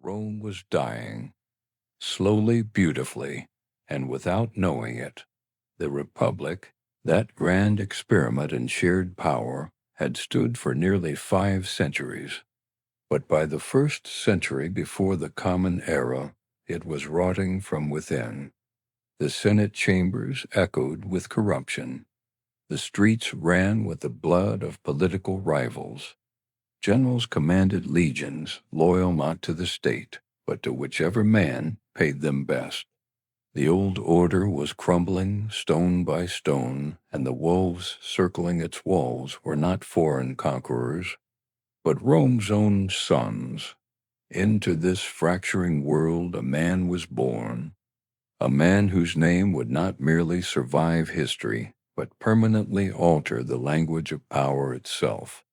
Rome was dying, slowly, beautifully, and without knowing it. The Republic, that grand experiment in shared power, had stood for nearly 5 centuries. But by the 1st century before the Common Era, it was rotting from within. The Senate chambers echoed with corruption. The streets ran with the blood of political rivals. Generals commanded legions, loyal not to the state, but to whichever man paid them best. The old order was crumbling stone by stone, and the wolves circling its walls were not foreign conquerors, but Rome's own sons. Into this fracturing world a man was born, a man whose name would not merely survive history, but permanently alter the language of power itself.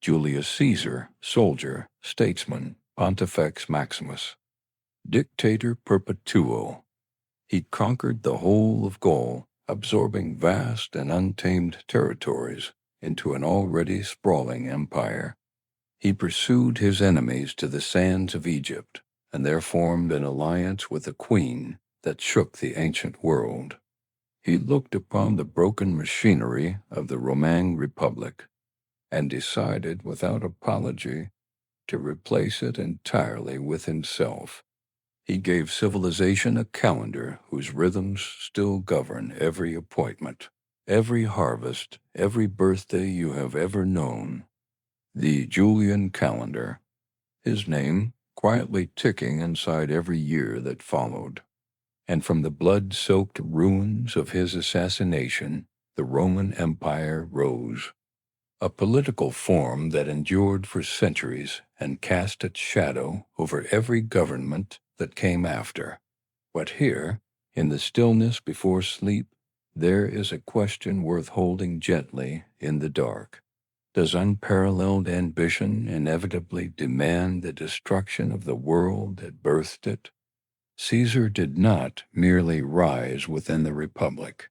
Julius Caesar, soldier, statesman, Pontifex Maximus. Dictator Perpetuo. He conquered the whole of Gaul, absorbing vast and untamed territories into an already sprawling empire. He pursued his enemies to the sands of Egypt, and there formed an alliance with a queen that shook the ancient world. He looked upon the broken machinery of the Roman Republic and decided without apology to replace it entirely with himself. He gave civilization a calendar whose rhythms still govern every appointment, every harvest, every birthday you have ever known. The Julian calendar, his name quietly ticking inside every year that followed. And from the blood-soaked ruins of his assassination, the Roman Empire rose. A political form that endured for centuries and cast its shadow over every government that came after. But here, in the stillness before sleep, there is a question worth holding gently in the dark. Does unparalleled ambition inevitably demand the destruction of the world that birthed it? Caesar did not merely rise within the Republic.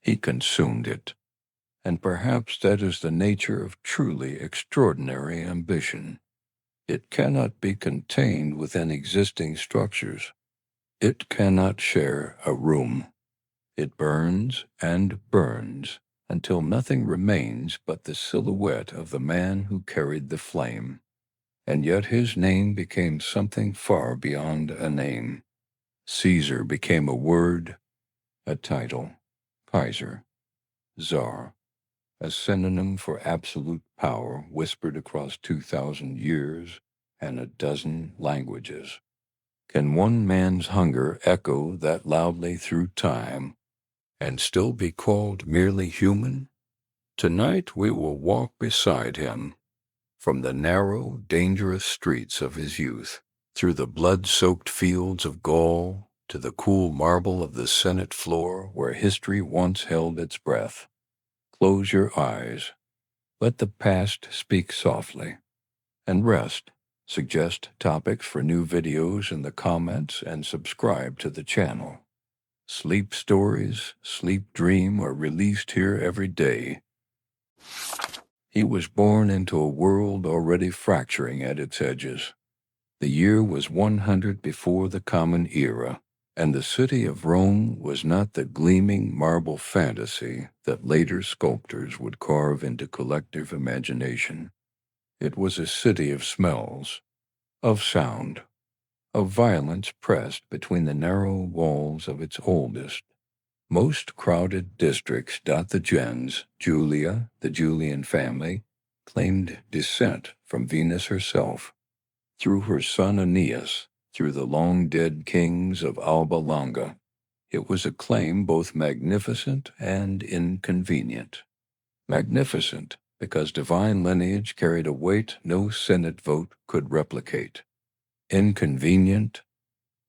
He consumed it. And perhaps that is the nature of truly extraordinary ambition. It cannot be contained within existing structures. It cannot share a room. It burns and burns until nothing remains but the silhouette of the man who carried the flame. And yet his name became something far beyond a name. Caesar became a word, a title, Kaiser, Czar, a synonym for absolute power whispered across 2,000 years and a dozen languages. Can one man's hunger echo that loudly through time and still be called merely human? Tonight we will walk beside him, from the narrow, dangerous streets of his youth, through the blood-soaked fields of Gaul, to the cool marble of the Senate floor where history once held its breath. Close your eyes. Let the past speak softly. And rest. Suggest topics for new videos in the comments and subscribe to the channel. Sleep stories, sleep dream are released here every day. He was born into a world already fracturing at its edges. The year was 100 before the Common Era, and the city of Rome was not the gleaming marble fantasy that later sculptors would carve into collective imagination. It was a city of smells, of sound, of violence pressed between the narrow walls of its oldest, most crowded districts. The gens, Julia, the Julian family, claimed descent from Venus herself, through her son Aeneas, through the long-dead kings of Alba Longa. It was a claim both magnificent and inconvenient. Magnificent, because divine lineage carried a weight no Senate vote could replicate. Inconvenient,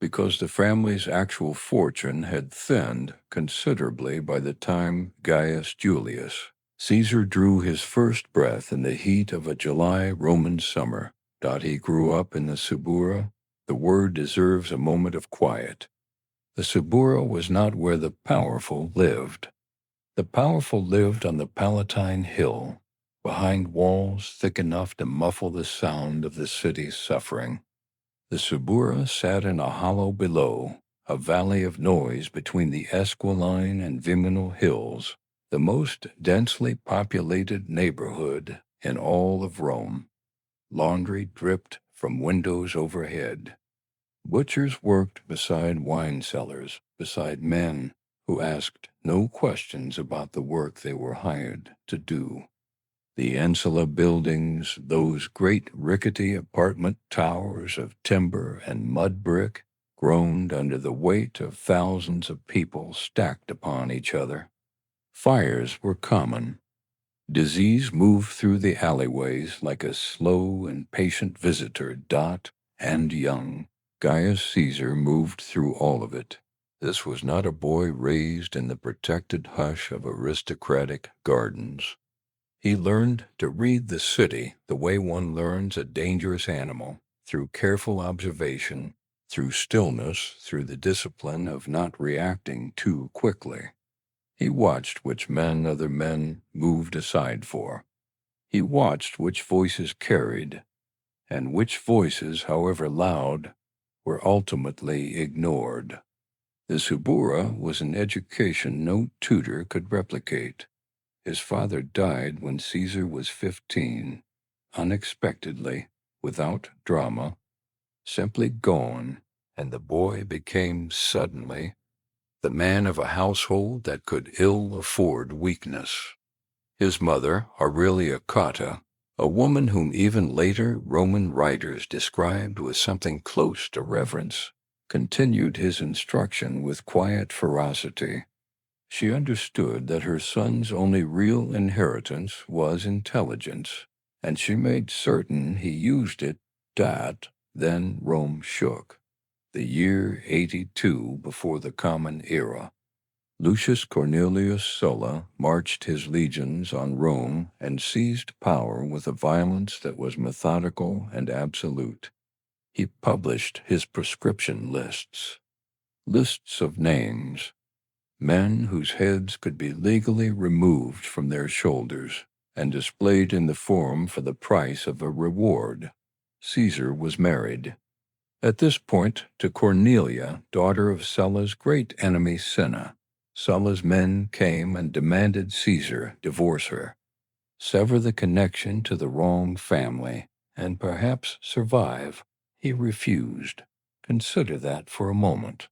because the family's actual fortune had thinned considerably by the time Gaius Julius Caesar drew his first breath in the heat of a July Roman summer. He grew up in the Subura. The word deserves a moment of quiet. The Subura was not where the powerful lived. The powerful lived on the Palatine Hill, behind walls thick enough to muffle the sound of the city's suffering. The Subura sat in a hollow below, a valley of noise between the Esquiline and Viminal hills, the most densely populated neighborhood in all of Rome. Laundry dripped from windows overhead. Butchers worked beside wine cellars, beside men who asked no questions about the work they were hired to do. The Ancilla buildings, those great rickety apartment towers of timber and mud brick, groaned under the weight of thousands of people stacked upon each other. Fires were common. Disease moved through the alleyways like a slow and patient visitor, dot and young. Gaius Caesar moved through all of it. This was not a boy raised in the protected hush of aristocratic gardens. He learned to read the city the way one learns a dangerous animal, through careful observation, through stillness, through the discipline of not reacting too quickly. He watched which men other men moved aside for. He watched which voices carried, and which voices, however loud, were ultimately ignored. The Subura was an education no tutor could replicate. His father died when Caesar was 15, unexpectedly, without drama, simply gone, and the boy became suddenly the man of a household that could ill afford weakness. His mother, Aurelia Cotta, a woman whom even later Roman writers described with something close to reverence, continued his instruction with quiet ferocity. She understood that her son's only real inheritance was intelligence, and she made certain he used it. Then Rome shook. The year 82 before the Common Era. Lucius Cornelius Sulla marched his legions on Rome and seized power with a violence that was methodical and absolute. He published his proscription lists of names, men whose heads could be legally removed from their shoulders and displayed in the forum for the price of a reward. Caesar was married. At this point, to Cornelia, daughter of Sulla's great enemy Cinna. Sulla's men came and demanded Caesar divorce her, sever the connection to the wrong family, and perhaps survive. He refused. Consider that for a moment.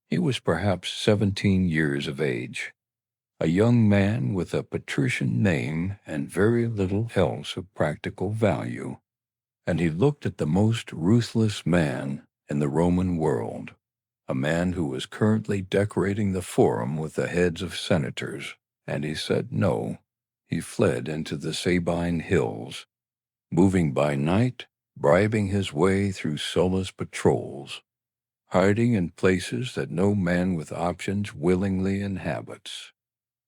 He was perhaps 17 years of age, a young man with a patrician name and very little else of practical value. And he looked at the most ruthless man in the Roman world, a man who was currently decorating the forum with the heads of senators, and he said no. He fled into the Sabine hills, moving by night, bribing his way through Sulla's patrols, hiding in places that no man with options willingly inhabits.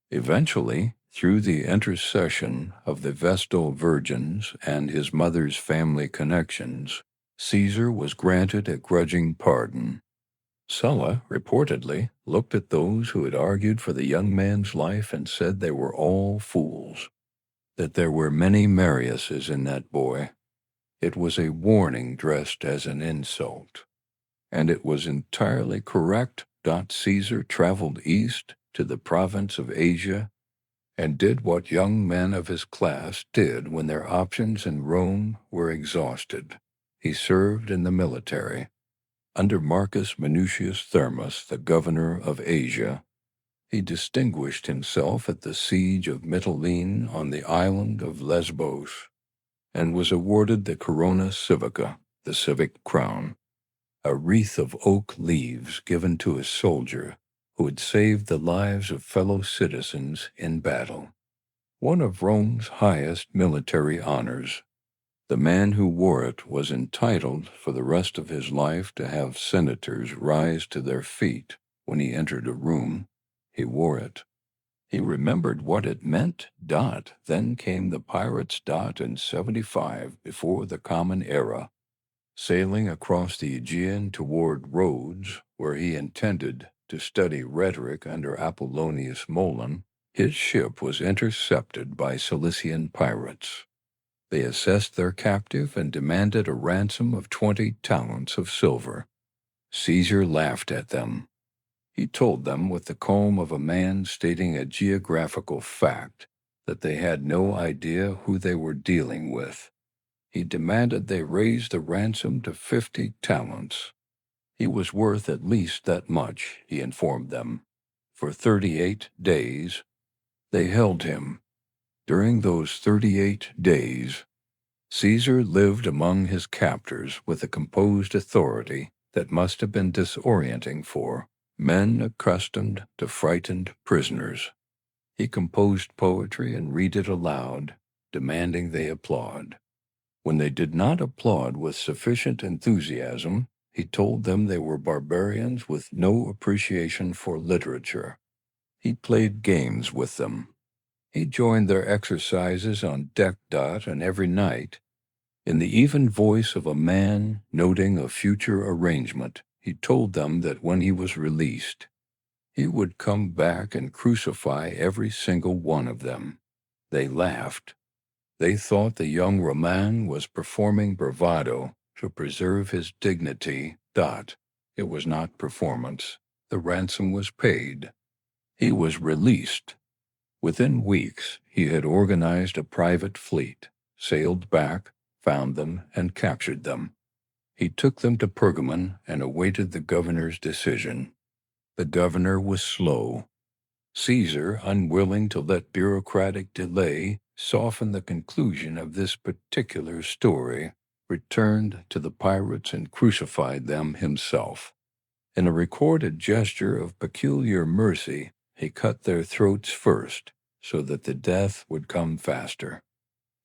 Eventually, through the intercession of the Vestal Virgins and his mother's family connections, Caesar was granted a grudging pardon. Sulla, reportedly, looked at those who had argued for the young man's life and said they were all fools, that there were many Mariuses in that boy. It was a warning dressed as an insult. And it was entirely correct. Caesar traveled east to the province of Asia and did what young men of his class did when their options in Rome were exhausted. He served in the military. Under Marcus Minucius Thermus, the governor of Asia, he distinguished himself at the siege of Mytilene on the island of Lesbos, and was awarded the Corona Civica, the civic crown, a wreath of oak leaves given to a soldier who had saved the lives of fellow citizens in battle. One of Rome's highest military honors. The man who wore it was entitled for the rest of his life to have senators rise to their feet when he entered a room. He wore it. He remembered what it meant. Then came the pirates. In 75 before the Common Era. Sailing across the Aegean toward Rhodes, where he intended to study rhetoric under Apollonius Molon, his ship was intercepted by Cilician pirates. They assessed their captive and demanded a ransom of 20 talents of silver. Caesar laughed at them. He told them with the calm of a man stating a geographical fact that they had no idea who they were dealing with. He demanded they raise the ransom to 50 talents. He was worth at least that much, he informed them. For 38 days, they held him. During those 38 days, Caesar lived among his captors with a composed authority that must have been disorienting for men accustomed to frightened prisoners. He composed poetry and read it aloud, demanding they applaud. When they did not applaud with sufficient enthusiasm, he told them they were barbarians with no appreciation for literature. He played games with them. He joined their exercises on deck dot, and every night, in the even voice of a man noting a future arrangement, he told them that when he was released, he would come back and crucify every single one of them. They laughed. They thought the young Roman was performing bravado to preserve his dignity. It was not performance. The ransom was paid. He was released. Within weeks, he had organized a private fleet, sailed back, found them, and captured them. He took them to Pergamon and awaited the governor's decision. The governor was slow. Caesar, unwilling to let bureaucratic delay soften the conclusion of this particular story, returned to the pirates and crucified them himself. In a recorded gesture of peculiar mercy, he cut their throats first, so that the death would come faster.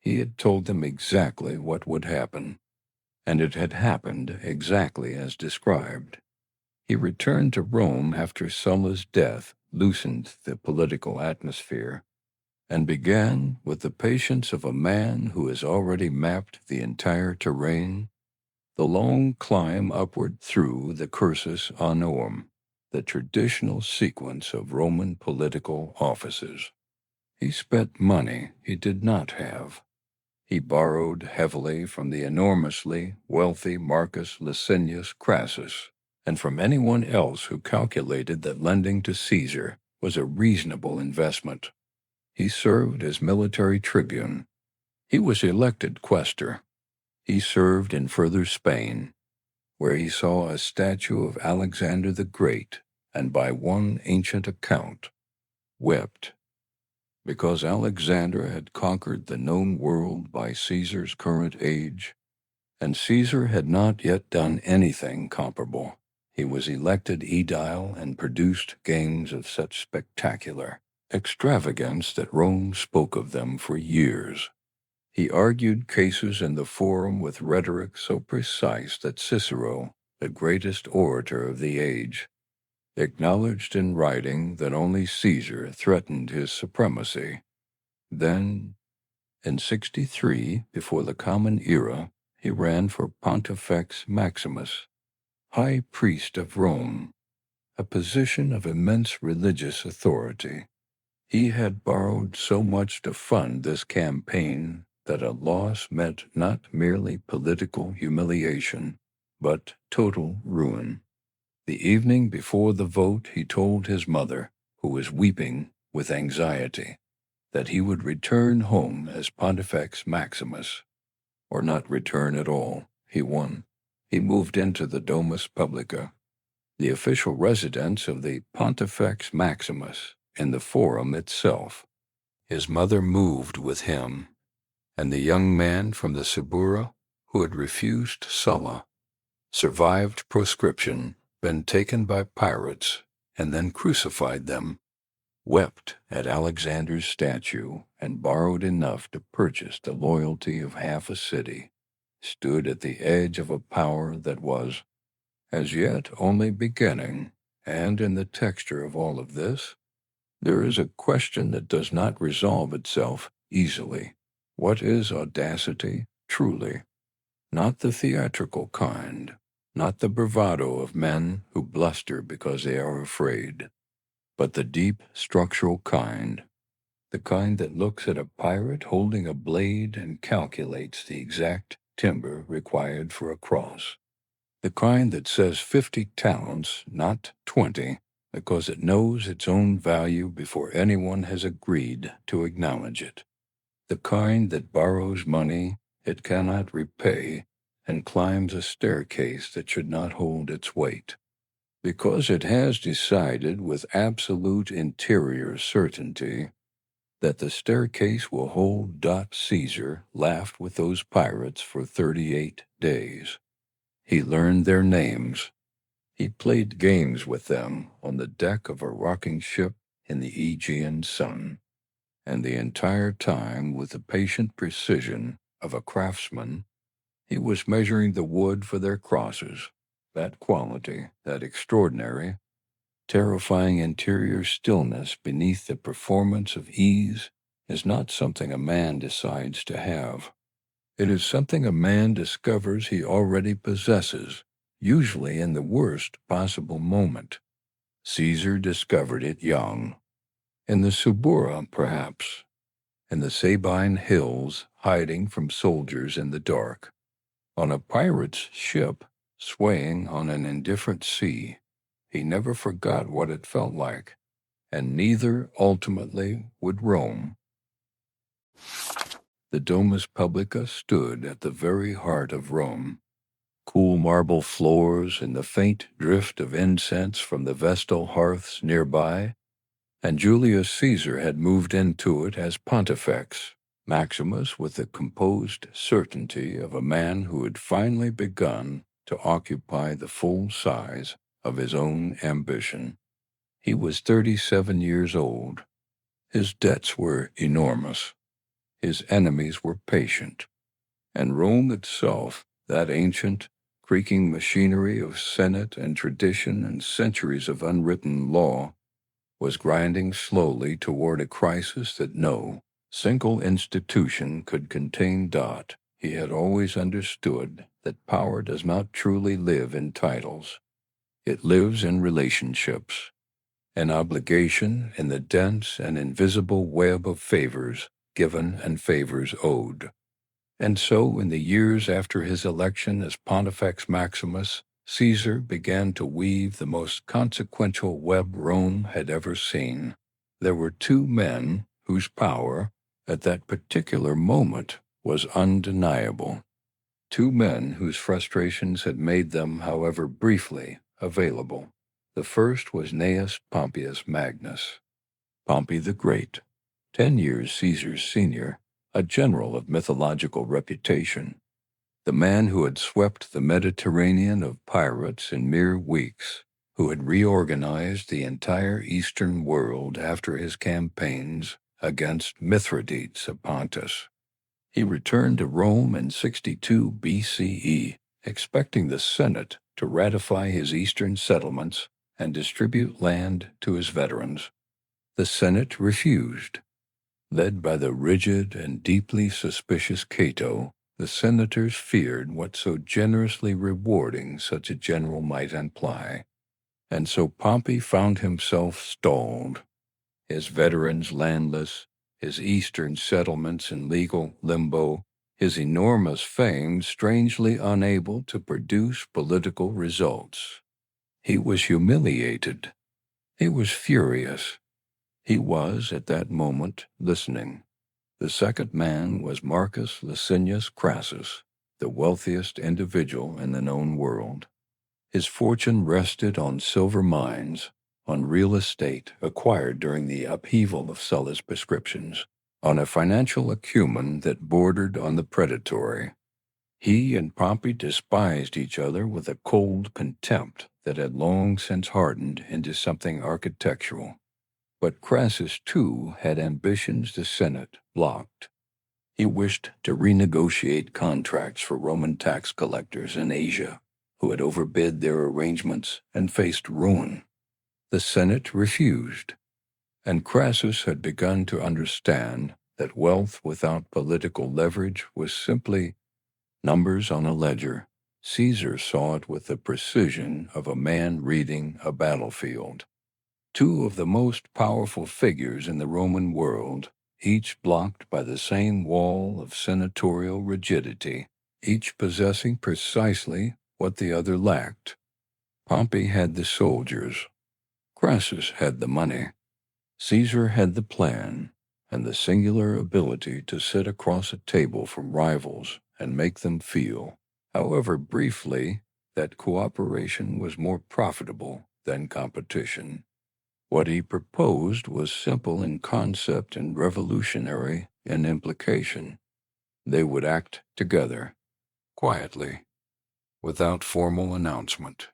He had told them exactly what would happen, and it had happened exactly as described. He returned to Rome after Sulla's death loosened the political atmosphere, and began, with the patience of a man who has already mapped the entire terrain, the long climb upward through the cursus honorum, the traditional sequence of Roman political offices. He spent money he did not have. He borrowed heavily from the enormously wealthy Marcus Licinius Crassus, and from anyone else who calculated that lending to Caesar was a reasonable investment. He served as military tribune. He was elected quaestor. He served in further Spain, where he saw a statue of Alexander the Great, and by one ancient account, wept, because Alexander had conquered the known world by Caesar's current age, and Caesar had not yet done anything comparable. He was elected aedile and produced games of such spectacular extravagance that Rome spoke of them for years. He argued cases in the forum with rhetoric so precise that Cicero, the greatest orator of the age, acknowledged in writing that only Caesar threatened his supremacy. Then, in 63, before the Common Era, he ran for Pontifex Maximus, High Priest of Rome, a position of immense religious authority. He had borrowed so much to fund this campaign that a loss meant not merely political humiliation, but total ruin. The evening before the vote, he told his mother, who was weeping with anxiety, that he would return home as Pontifex Maximus, or not return at all. He won. He moved into the Domus Publica, the official residence of the Pontifex Maximus, in the Forum itself. His mother moved with him, and the young man from the Subura, who had refused Sulla, survived proscription, been taken by pirates, and then crucified them, wept at Alexander's statue, and borrowed enough to purchase the loyalty of half a city, stood at the edge of a power that was, as yet, only beginning. And in the texture of all of this, there is a question that does not resolve itself easily. What is audacity, truly? Not the theatrical kind, not the bravado of men who bluster because they are afraid, but the deep structural kind, the kind that looks at a pirate holding a blade and calculates the exact timber required for a cross, the kind that says 50 talents, not 20, because it knows its own value before anyone has agreed to acknowledge it, the kind that borrows money it cannot repay and climbs a staircase that should not hold its weight, because it has decided with absolute interior certainty that the staircase will hold. Caesar laughed with those pirates for 38 days. He learned their names. He played games with them on the deck of a rocking ship in the Aegean sun, and the entire time, with the patient precision of a craftsman, he was measuring the wood for their crosses. That quality, that extraordinary, terrifying interior stillness beneath the performance of ease, is not something a man decides to have. It is something a man discovers he already possesses, usually in the worst possible moment. Caesar discovered it young. In the Subura, perhaps. In the Sabine hills, hiding from soldiers in the dark. On a pirate's ship, swaying on an indifferent sea. He never forgot what it felt like, and neither ultimately would Rome. The Domus Publica stood at the very heart of Rome. Cool marble floors and the faint drift of incense from the Vestal hearths nearby, and Julius Caesar had moved into it as Pontifex, Maximus with the composed certainty of a man who had finally begun to occupy the full size of his own ambition. He was 37 years old. His debts were enormous. His enemies were patient. And Rome itself, that ancient, creaking machinery of senate and tradition and centuries of unwritten law, was grinding slowly toward a crisis that no single institution could contain. He had always understood that power does not truly live in titles. It lives in relationships, an obligation in the dense and invisible web of favors given and favors owed. And so, in the years after his election as Pontifex Maximus, Caesar began to weave the most consequential web Rome had ever seen. There were two men whose power, at that particular moment, was undeniable. Two men whose frustrations had made them, however briefly, available. The first was Gnaeus Pompeius Magnus, Pompey the Great, 10 years Caesar's senior, a general of mythological reputation, the man who had swept the Mediterranean of pirates in mere weeks, who had reorganized the entire Eastern world after his campaigns against Mithridates of Pontus. He returned to Rome in 62 BCE, expecting the Senate to ratify his eastern settlements and distribute land to his veterans. The Senate refused. Led by the rigid and deeply suspicious Cato, the senators feared what so generously rewarding such a general might imply, and so Pompey found himself stalled, his veterans landless, his eastern settlements in legal limbo, his enormous fame strangely unable to produce political results. He was humiliated. He was furious. He was, at that moment, listening. The second man was Marcus Licinius Crassus, the wealthiest individual in the known world. His fortune rested on silver mines, on real estate acquired during the upheaval of Sulla's prescriptions, on a financial acumen that bordered on the predatory. He and Pompey despised each other with a cold contempt that had long since hardened into something architectural. But Crassus, too, had ambitions the Senate blocked. He wished to renegotiate contracts for Roman tax collectors in Asia, who had overbid their arrangements and faced ruin. The Senate refused, and Crassus had begun to understand that wealth without political leverage was simply numbers on a ledger. Caesar saw it with the precision of a man reading a battlefield. Two of the most powerful figures in the Roman world, each blocked by the same wall of senatorial rigidity, each possessing precisely what the other lacked. Pompey had the soldiers, Crassus had the money, Caesar had the plan, and the singular ability to sit across a table from rivals and make them feel, however briefly, that cooperation was more profitable than competition. What he proposed was simple in concept and revolutionary in implication. They would act together, quietly, without formal announcement.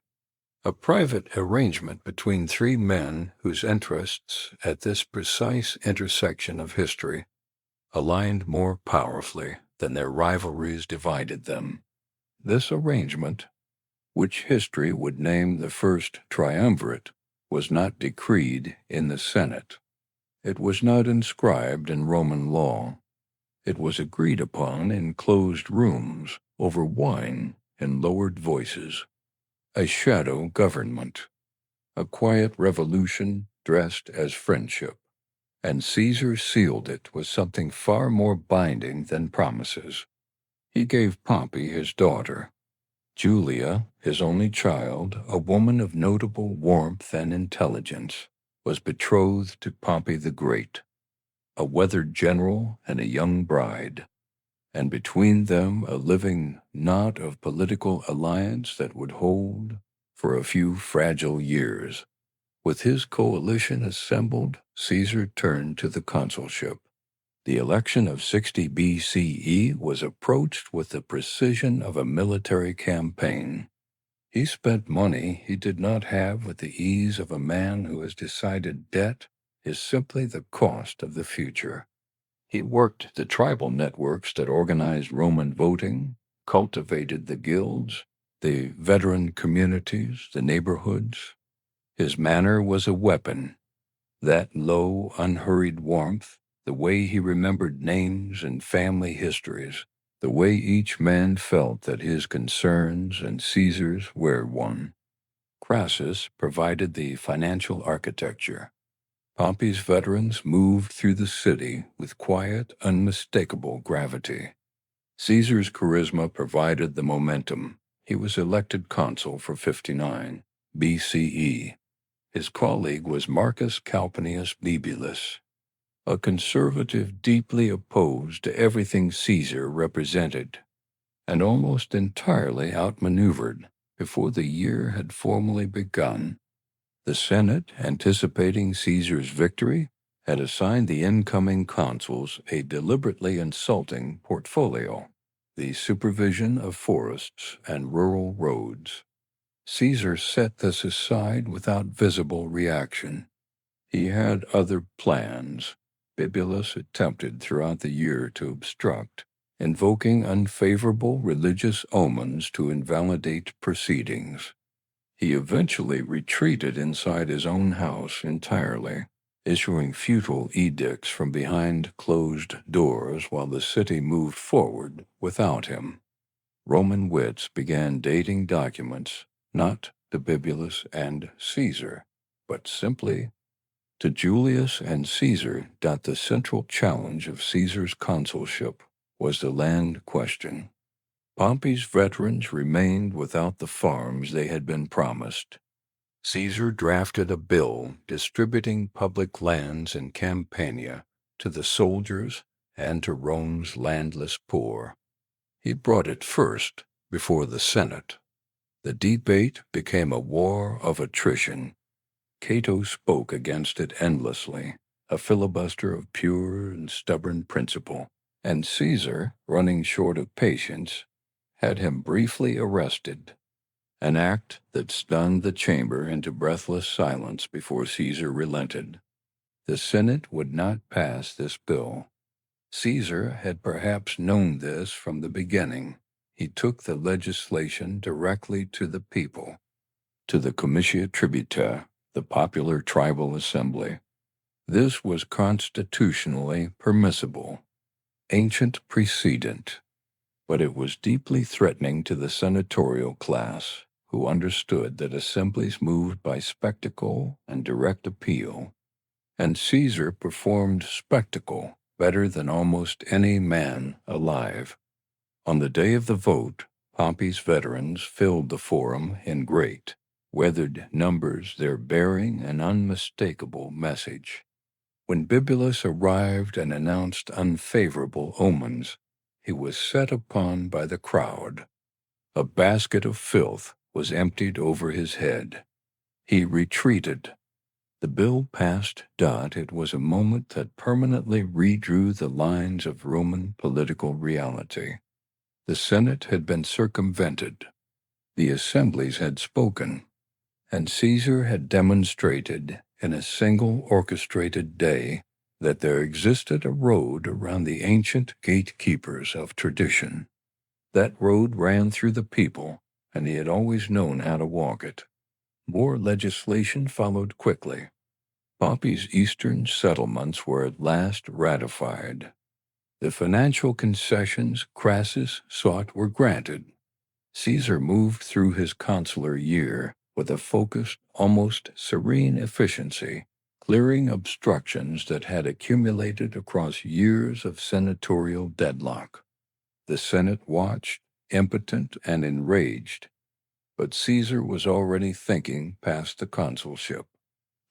A private arrangement between three men whose interests at this precise intersection of history aligned more powerfully than their rivalries divided them. This arrangement, which history would name the first Triumvirate, was not decreed in the Senate. It was not inscribed in Roman law. It was agreed upon in closed rooms, over wine, in lowered voices. A shadow government, a quiet revolution dressed as friendship, and Caesar sealed it with something far more binding than promises. He gave Pompey his daughter, Julia, his only child, a woman of notable warmth and intelligence, was betrothed to Pompey the Great, a weathered general and a young bride, and between them a living knot of political alliance that would hold for a few fragile years. With his coalition assembled, Caesar turned to the consulship. The election of 60 BCE was approached with the precision of a military campaign. He spent money he did not have with the ease of a man who has decided debt is simply the cost of the future. He worked the tribal networks that organized Roman voting, cultivated the guilds, the veteran communities, the neighborhoods. His manner was a weapon. That low, unhurried warmth, the way he remembered names and family histories, the way each man felt that his concerns and Caesar's were one. Crassus provided the financial architecture. Pompey's veterans moved through the city with quiet, unmistakable gravity. Caesar's charisma provided the momentum. He was elected consul for 59 BCE. His colleague was Marcus Calpurnius Bibulus, a conservative deeply opposed to everything Caesar represented, and almost entirely outmaneuvered before the year had formally begun. The Senate, anticipating Caesar's victory, had assigned the incoming consuls a deliberately insulting portfolio, the supervision of forests and rural roads. Caesar set this aside without visible reaction. He had other plans. Bibulus attempted throughout the year to obstruct, invoking unfavorable religious omens to invalidate proceedings. He eventually retreated inside his own house entirely, issuing futile edicts from behind closed doors while the city moved forward without him. Roman wits began dating documents not to Bibulus and Caesar, but simply to Julius and Caesar. The central challenge of Caesar's consulship was the land question. Pompey's veterans remained without the farms they had been promised. Caesar drafted a bill distributing public lands in Campania to the soldiers and to Rome's landless poor. He brought it first before the Senate. The debate became a war of attrition. Cato spoke against it endlessly, a filibuster of pure and stubborn principle, and Caesar, running short of patience, had him briefly arrested, an act that stunned the chamber into breathless silence before Caesar relented. The Senate would not pass this bill. Caesar had perhaps known this from the beginning. He took the legislation directly to the people, to the Comitia Tributa, the popular tribal assembly. This was constitutionally permissible, ancient precedent, but it was deeply threatening to the senatorial class, who understood that assemblies moved by spectacle and direct appeal, and Caesar performed spectacle better than almost any man alive. On the day of the vote, Pompey's veterans filled the forum in great, weathered numbers, their bearing an unmistakable message. When Bibulus arrived and announced unfavorable omens, he was set upon by the crowd. A basket of filth was emptied over his head. He retreated. The bill passed. It was a moment that permanently redrew the lines of Roman political reality. The Senate had been circumvented. The assemblies had spoken. And Caesar had demonstrated in a single orchestrated day that there existed a road around the ancient gatekeepers of tradition. That road ran through the people, and he had always known how to walk it. More legislation followed quickly. Pompey's eastern settlements were at last ratified. The financial concessions Crassus sought were granted. Caesar moved through his consular year with a focused, almost serene efficiency, clearing obstructions that had accumulated across years of senatorial deadlock. The Senate watched, impotent and enraged, but Caesar was already thinking past the consulship.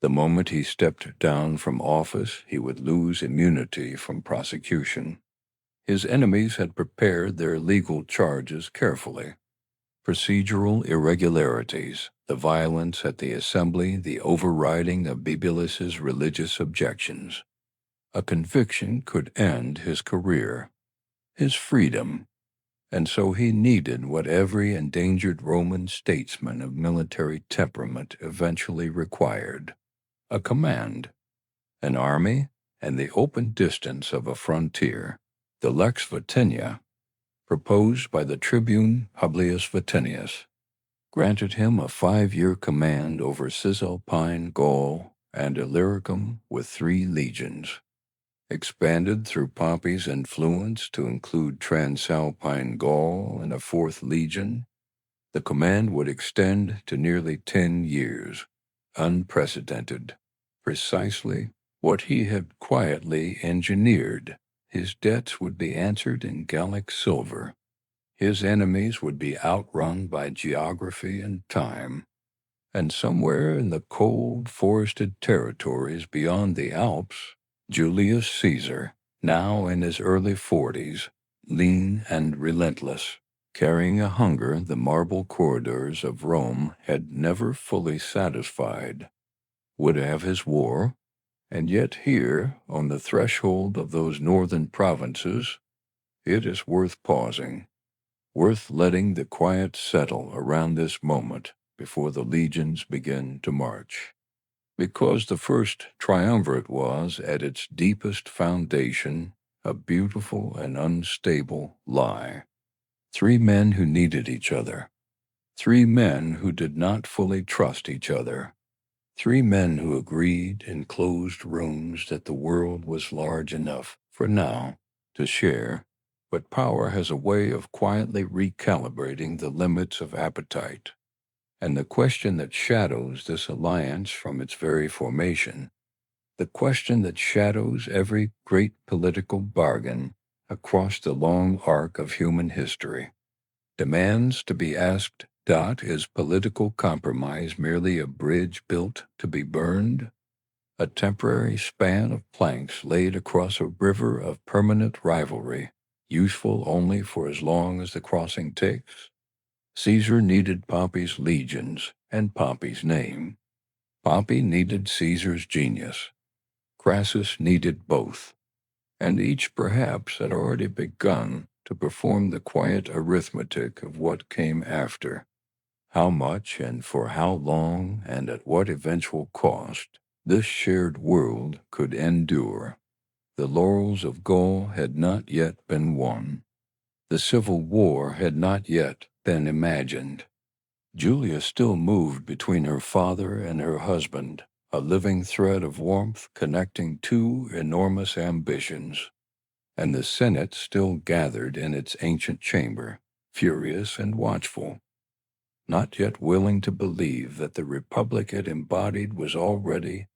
The moment he stepped down from office, he would lose immunity from prosecution. His enemies had prepared their legal charges carefully. Procedural irregularities, the violence at the assembly, the overriding of Bibulus's religious objections. A conviction could end his career, his freedom, and so he needed what every endangered Roman statesman of military temperament eventually required: a command, an army, and the open distance of a frontier. The Lex Vatinia, proposed by the tribune Publius Vatinius, granted him a 5-year command over Cisalpine Gaul and Illyricum with 3 legions. Expanded through Pompey's influence to include Transalpine Gaul and a 4th legion, the command would extend to nearly 10 years, unprecedented, precisely what he had quietly engineered. His debts would be answered in Gallic silver. His enemies would be outrun by geography and time. And somewhere in the cold, forested territories beyond the Alps, Julius Caesar, now in his early 40s, lean and relentless, carrying a hunger the marble corridors of Rome had never fully satisfied, would have his war. And yet here, on the threshold of those northern provinces, it is worth pausing, worth letting the quiet settle around this moment before the legions begin to march. Because the first Triumvirate was, at its deepest foundation, a beautiful and unstable lie. 3 men who needed each other. 3 men who did not fully trust each other. 3 men who agreed in closed rooms that the world was large enough, for now, to share, but power has a way of quietly recalibrating the limits of appetite. And the question that shadows this alliance from its very formation, the question that shadows every great political bargain across the long arc of human history, demands to be asked: is political compromise merely a bridge built to be burned? A temporary span of planks laid across a river of permanent rivalry, useful only for as long as the crossing takes? Caesar needed Pompey's legions and Pompey's name. Pompey needed Caesar's genius. Crassus needed both, and each perhaps had already begun to perform the quiet arithmetic of what came after. How much and for how long and at what eventual cost this shared world could endure. The laurels of Gaul had not yet been won. The Civil War had not yet been imagined. Julia still moved between her father and her husband, a living thread of warmth connecting 2 enormous ambitions. And the Senate still gathered in its ancient chamber, furious and watchful, not yet willing to believe that the republic it embodied was already,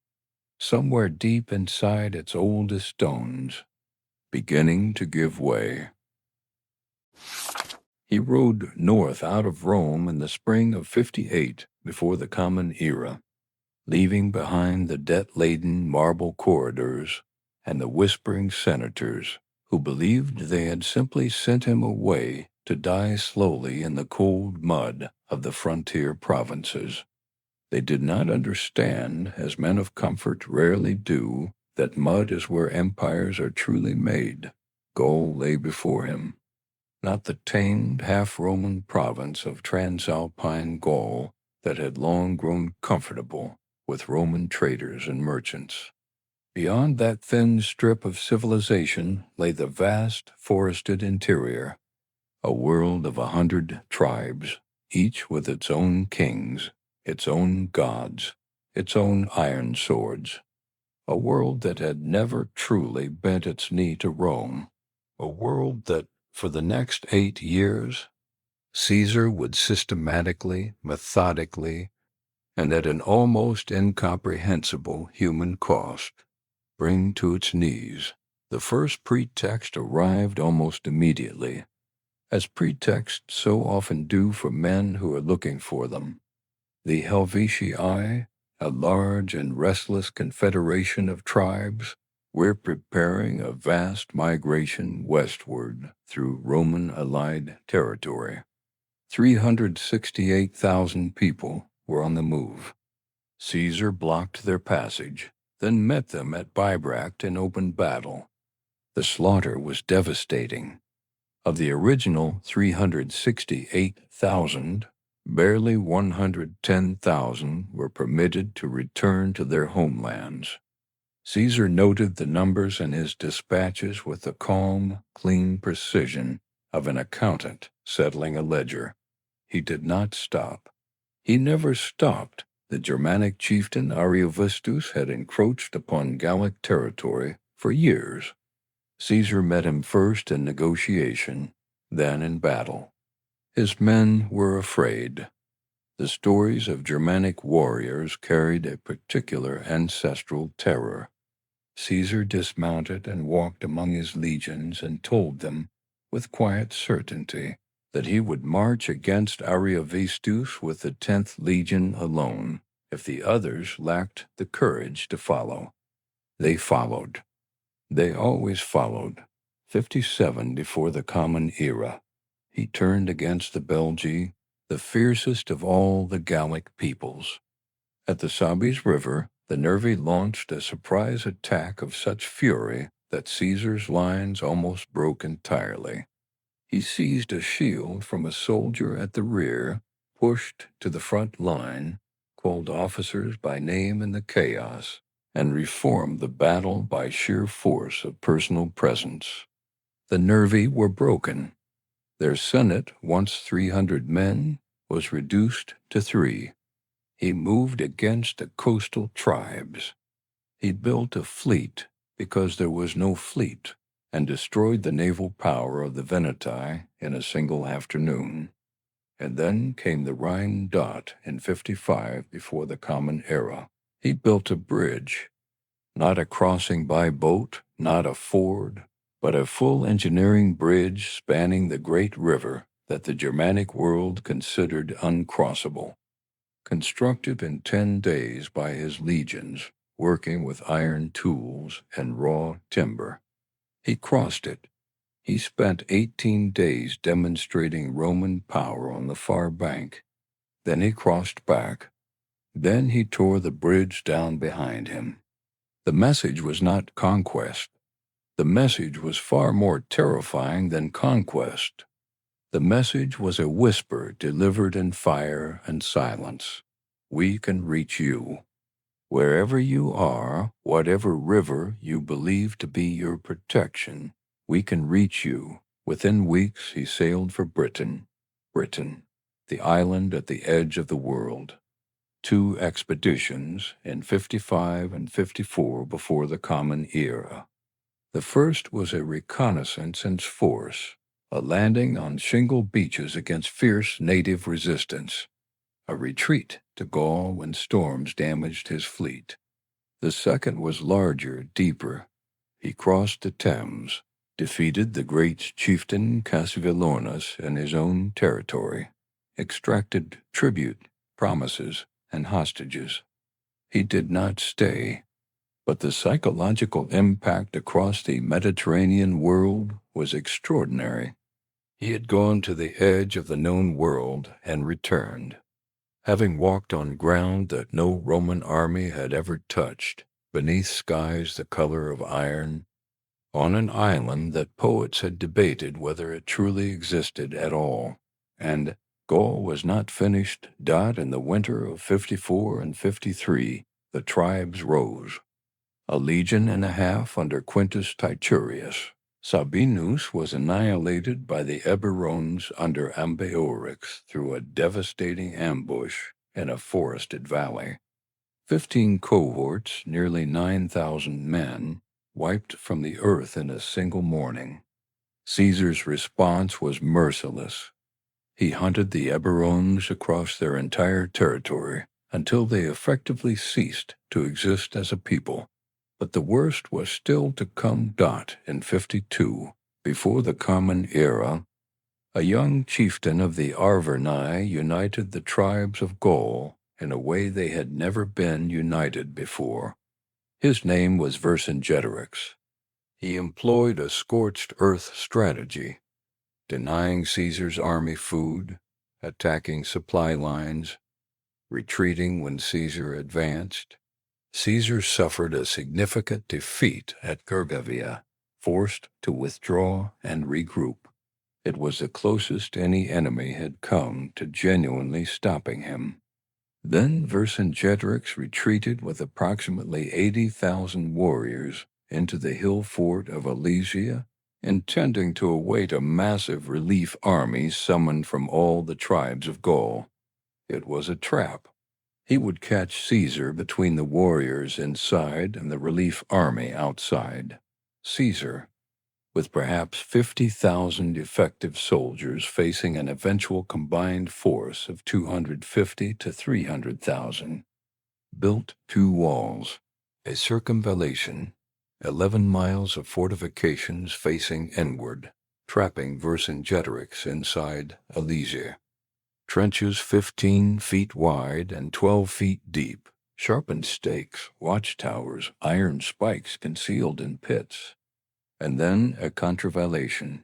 somewhere deep inside its oldest stones, beginning to give way. He rode north out of Rome in the spring of 58 before the Common Era, leaving behind the debt-laden marble corridors and the whispering senators who believed they had simply sent him away to die slowly in the cold mud of the frontier provinces. They did not understand, as men of comfort rarely do, that mud is where empires are truly made. Gaul lay before him, not the tamed half-Roman province of Transalpine Gaul that had long grown comfortable with Roman traders and merchants. Beyond that thin strip of civilization lay the vast forested interior, a world of 100 tribes, each with its own kings, its own gods, its own iron swords. A world that had never truly bent its knee to Rome. A world that, for the next 8 years, Caesar would systematically, methodically, and at an almost incomprehensible human cost, bring to its knees. The first pretext arrived almost immediately, as pretexts so often do for men who are looking for them. The Helvetii, a large and restless confederation of tribes, were preparing a vast migration westward through Roman-allied territory. 368,000 people were on the move. Caesar blocked their passage, then met them at Bibracte in open battle. The slaughter was devastating. Of the original 368,000, barely 110,000 were permitted to return to their homelands. Caesar noted the numbers in his dispatches with the calm, clean precision of an accountant settling a ledger. He did not stop. He never stopped. The Germanic chieftain Ariovistus had encroached upon Gallic territory for years. Caesar met him first in negotiation, then in battle. His men were afraid. The stories of Germanic warriors carried a particular ancestral terror. Caesar dismounted and walked among his legions and told them, with quiet certainty, that he would march against Ariovistus with the 10th Legion alone, if the others lacked the courage to follow. They followed. They always followed. 57 before the Common Era. He turned against the Belgae, the fiercest of all the Gallic peoples. At the Sabes River, the Nervi launched a surprise attack of such fury that Caesar's lines almost broke entirely. He seized a shield from a soldier at the rear, pushed to the front line, called officers by name in the chaos, and reformed the battle by sheer force of personal presence. The Nervi were broken. Their senate, once 300 men, was reduced to 3. He moved against the coastal tribes. He built a fleet because there was no fleet, and destroyed the naval power of the Veneti in a single afternoon. And then came the Rhine Dot in 55 before the Common Era. He built a bridge, not a crossing by boat, not a ford, but a full engineering bridge spanning the great river that the Germanic world considered uncrossable. Constructed in 10 days by his legions, working with iron tools and raw timber. He crossed it. He spent 18 days demonstrating Roman power on the far bank. Then he crossed back. Then he tore the bridge down behind him. The message was not conquest. The message was far more terrifying than conquest. The message was a whisper delivered in fire and silence. We can reach you. Wherever you are, whatever river you believe to be your protection, we can reach you. Within weeks he sailed for Britain, the island at the edge of the world. 2 expeditions in 55 and 54 before the Common Era. The first was a reconnaissance in force, a landing on shingle beaches against fierce native resistance, a retreat to Gaul when storms damaged his fleet. The second was larger, deeper. He crossed the Thames, defeated the great chieftain Cassivellaunus in his own territory, extracted tribute, promises, and hostages. He did not stay, but the psychological impact across the Mediterranean world was extraordinary. He had gone to the edge of the known world and returned, having walked on ground that no Roman army had ever touched, beneath skies the color of iron, on an island that poets had debated whether it truly existed at all, and Gaul was not finished. In the winter of 54 and 53, the tribes rose. A legion and a half under Quintus Titurius, Sabinus was annihilated by the Eburones under Ambiorix through a devastating ambush in a forested valley. 15 cohorts, nearly 9,000 men, wiped from the earth in a single morning. Caesar's response was merciless. He hunted the Eburones across their entire territory until they effectively ceased to exist as a people. But the worst was still to come. In 52, before the Common Era, a young chieftain of the Arverni united the tribes of Gaul in a way they had never been united before. His name was Vercingetorix. He employed a scorched earth strategy, denying Caesar's army food, attacking supply lines, retreating when Caesar advanced. Caesar suffered a significant defeat at Gergovia, forced to withdraw and regroup. It was the closest any enemy had come to genuinely stopping him. Then Vercingetorix retreated with approximately 80,000 warriors into the hill fort of Alesia, intending to await a massive relief army summoned from all the tribes of Gaul. It was a trap. He would catch Caesar between the warriors inside and the relief army outside. Caesar, with perhaps 50,000 effective soldiers facing an eventual combined force of 250 to 300,000, built 2 walls, a circumvallation, 11 miles of fortifications facing inward, trapping Vercingetorix inside Alesia. Trenches 15 feet wide and 12 feet deep, sharpened stakes, watchtowers, iron spikes concealed in pits, and then a contravallation.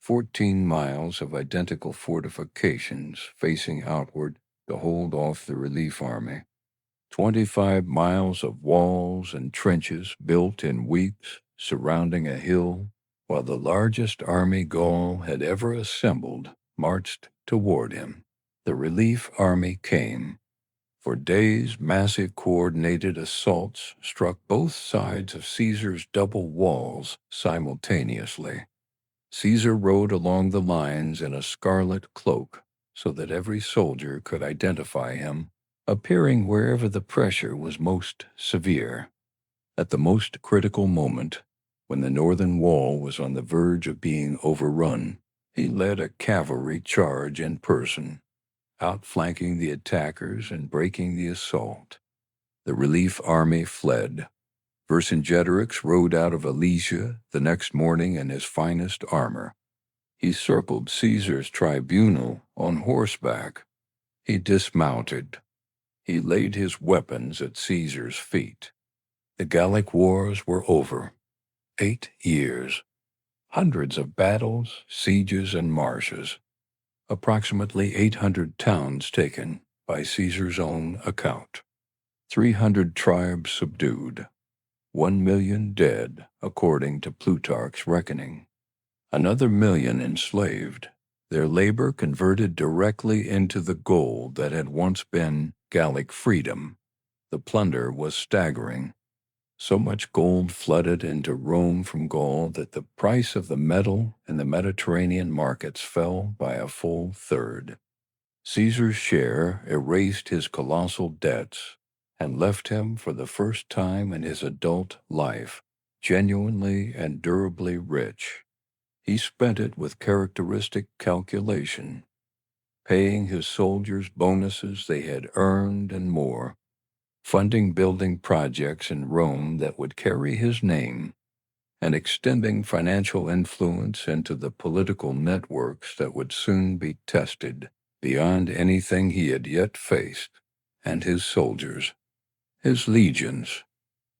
14 miles of identical fortifications facing outward to hold off the relief army. 25 miles of walls and trenches built in weeks surrounding a hill, while the largest army Gaul had ever assembled marched toward him. The relief army came. For days, massive coordinated assaults struck both sides of Caesar's double walls simultaneously. Caesar rode along the lines in a scarlet cloak so that every soldier could identify him, appearing wherever the pressure was most severe. At the most critical moment, when the northern wall was on the verge of being overrun, he led a cavalry charge in person, outflanking the attackers and breaking the assault. The relief army fled. Vercingetorix rode out of Alesia the next morning in his finest armor. He circled Caesar's tribunal on horseback. He dismounted. He laid his weapons at Caesar's feet. The Gallic Wars were over. 8 years. Hundreds of battles, sieges, and marshes. Approximately 800 towns taken by Caesar's own account. 300 tribes subdued. 1 million dead, according to Plutarch's reckoning. Another million enslaved, their labor converted directly into the gold that had once been Gallic freedom. The plunder was staggering. So much gold flooded into Rome from Gaul that the price of the metal in the Mediterranean markets fell by a full third. Caesar's share erased his colossal debts and left him for the first time in his adult life genuinely and durably rich. He spent it with characteristic calculation, paying his soldiers bonuses they had earned and more, funding building projects in Rome that would carry his name, and extending financial influence into the political networks that would soon be tested beyond anything he had yet faced, and his soldiers, his legions,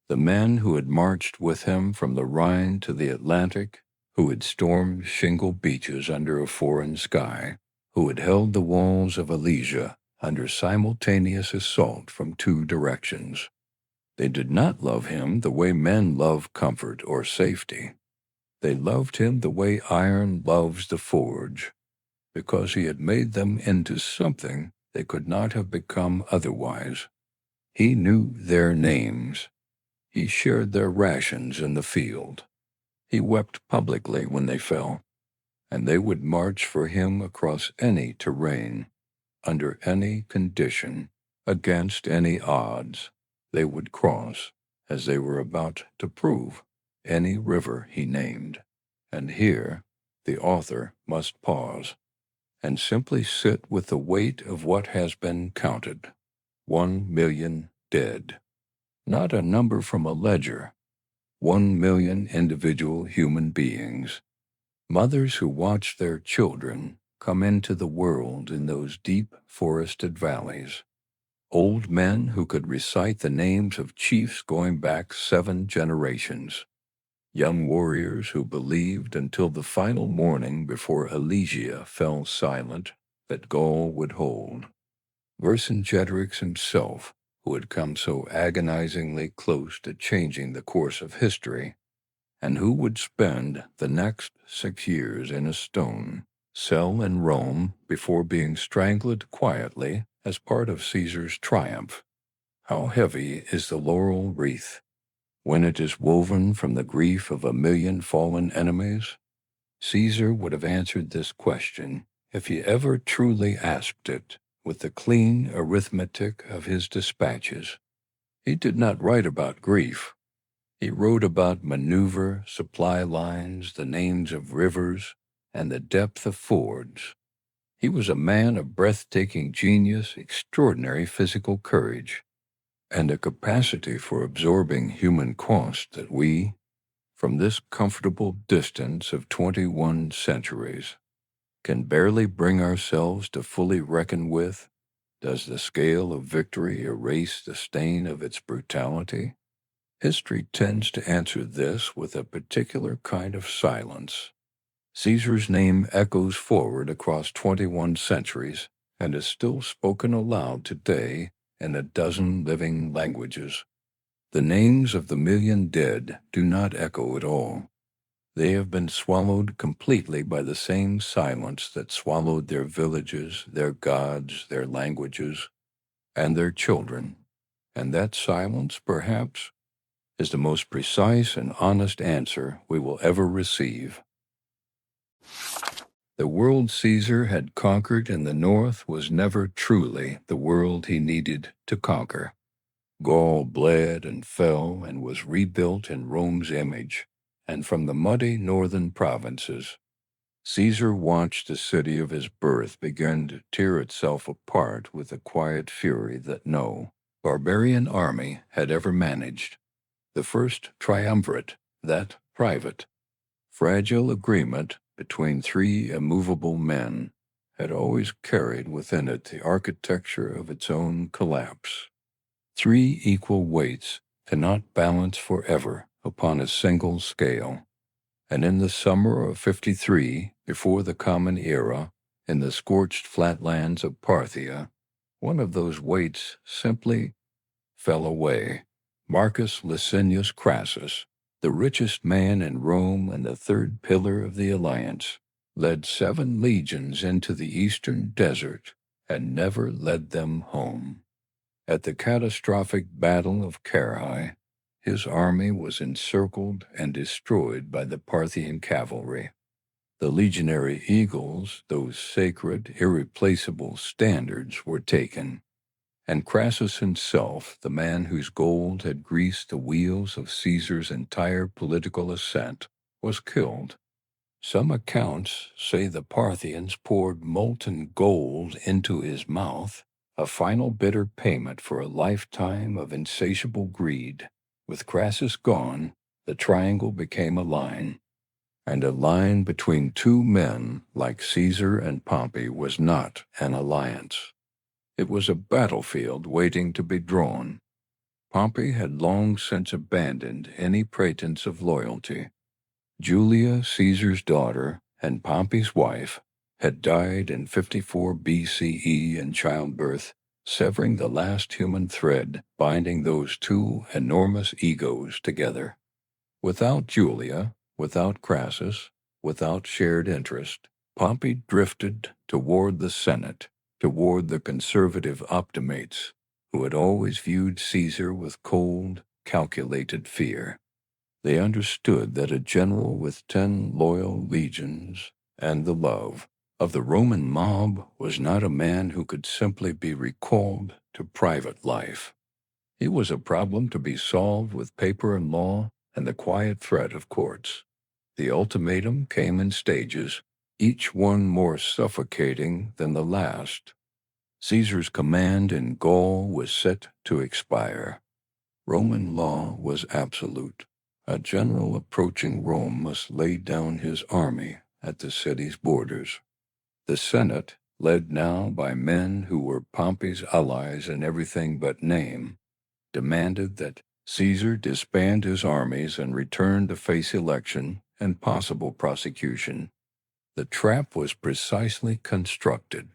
the men who had marched with him from the Rhine to the Atlantic, who had stormed shingle beaches under a foreign sky, who had held the walls of Alesia under simultaneous assault from two directions. They did not love him the way men love comfort or safety. They loved him the way iron loves the forge, because he had made them into something they could not have become otherwise. He knew their names. He shared their rations in the field. He wept publicly when they fell, and they would march for him across any terrain, under any condition, against any odds. They would cross, as they were about to prove, any river he named. And here the author must pause and simply sit with the weight of what has been counted. 1,000,000 dead. Not a number from a ledger. 1,000,000 individual human beings. Mothers who watched their children come into the world in those deep forested valleys. Old men who could recite the names of chiefs going back 7 generations. Young warriors who believed until the final morning before Alesia fell silent that Gaul would hold. Vercingetorix himself, who had come so agonizingly close to changing the course of history, and who would spend the next 6 years in a stone cell in Rome before being strangled quietly as part of Caesar's triumph. How heavy is the laurel wreath when it is woven from the grief of 1,000,000 fallen enemies? Caesar would have answered this question, if he ever truly asked it, with the clean arithmetic of his dispatches. He did not write about grief. He wrote about maneuver, supply lines, the names of rivers, and the depth of fords. He was a man of breathtaking genius, extraordinary physical courage, and a capacity for absorbing human cost that we, from this comfortable distance of 21 centuries, can barely bring ourselves to fully reckon with. Does the scale of victory erase the stain of its brutality? History tends to answer this with a particular kind of silence. Caesar's name echoes forward across 21 centuries and is still spoken aloud today in a dozen living languages. The names of the 1,000,000 dead do not echo at all. They have been swallowed completely by the same silence that swallowed their villages, their gods, their languages, and their children. And that silence, perhaps, is the most precise and honest answer we will ever receive. The world Caesar had conquered in the north was never truly the world he needed to conquer. Gaul bled and fell and was rebuilt in Rome's image, and from the muddy northern provinces, Caesar watched the city of his birth begin to tear itself apart with a quiet fury that no barbarian army had ever managed. The first triumvirate, that private, fragile agreement between 3 immovable men, had always carried within it the architecture of its own collapse. 3 equal weights cannot balance forever upon a single scale, and in the summer of 53, before the Common Era, in the scorched flatlands of Parthia, one of those weights simply fell away. Marcus Licinius Crassus, the richest man in Rome and the third pillar of the alliance, led 7 legions into the eastern desert and never led them home. At the catastrophic Battle of Carrhae, his army was encircled and destroyed by the Parthian cavalry. The legionary eagles, those sacred, irreplaceable standards, were taken, and Crassus himself, the man whose gold had greased the wheels of Caesar's entire political ascent, was killed. Some accounts say the Parthians poured molten gold into his mouth, a final bitter payment for a lifetime of insatiable greed. With Crassus gone, The triangle became a line, and a line between two men like Caesar and Pompey was not an alliance. It was a battlefield waiting to be drawn. Pompey had long since abandoned any pretense of loyalty. Julia, Caesar's daughter, and Pompey's wife, had died in 54 BCE in childbirth, severing the last human thread binding those two enormous egos together. Without Julia, without Crassus, without shared interest, Pompey drifted toward the Senate, toward the conservative optimates, who had always viewed Caesar with cold, calculated fear. They understood that a general with 10 loyal legions and the love of the Roman mob was not a man who could simply be recalled to private life. It was a problem to be solved with paper and law and the quiet threat of courts. The ultimatum came in stages, each one more suffocating than the last. Caesar's command in Gaul was set to expire. Roman law was absolute. A general approaching Rome must lay down his army at the city's borders. The Senate, led now by men who were Pompey's allies in everything but name, demanded that Caesar disband his armies and return to face election and possible prosecution. The trap was precisely constructed.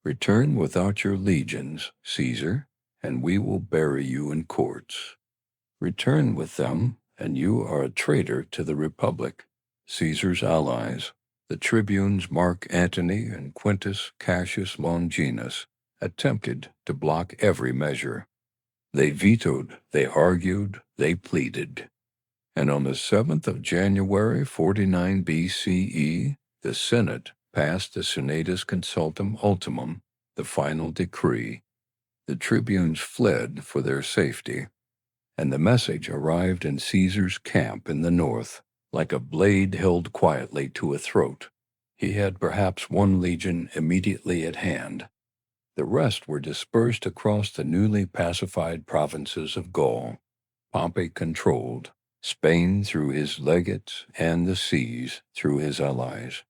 Return without your legions, Caesar, and we will bury you in courts. Return with them, and you are a traitor to the Republic. Caesar's allies, the tribunes Mark Antony and Quintus Cassius Longinus, attempted to block every measure. They vetoed, they argued, they pleaded. And on the 7th of January 49 BCE, the Senate passed the Senatus Consultum Ultimum, the final decree. The tribunes fled for their safety, and the message arrived in Caesar's camp in the north, like a blade held quietly to a throat. He had perhaps 1 legion immediately at hand. The rest were dispersed across the newly pacified provinces of Gaul. Pompey controlled Spain through his legates and the seas through his allies.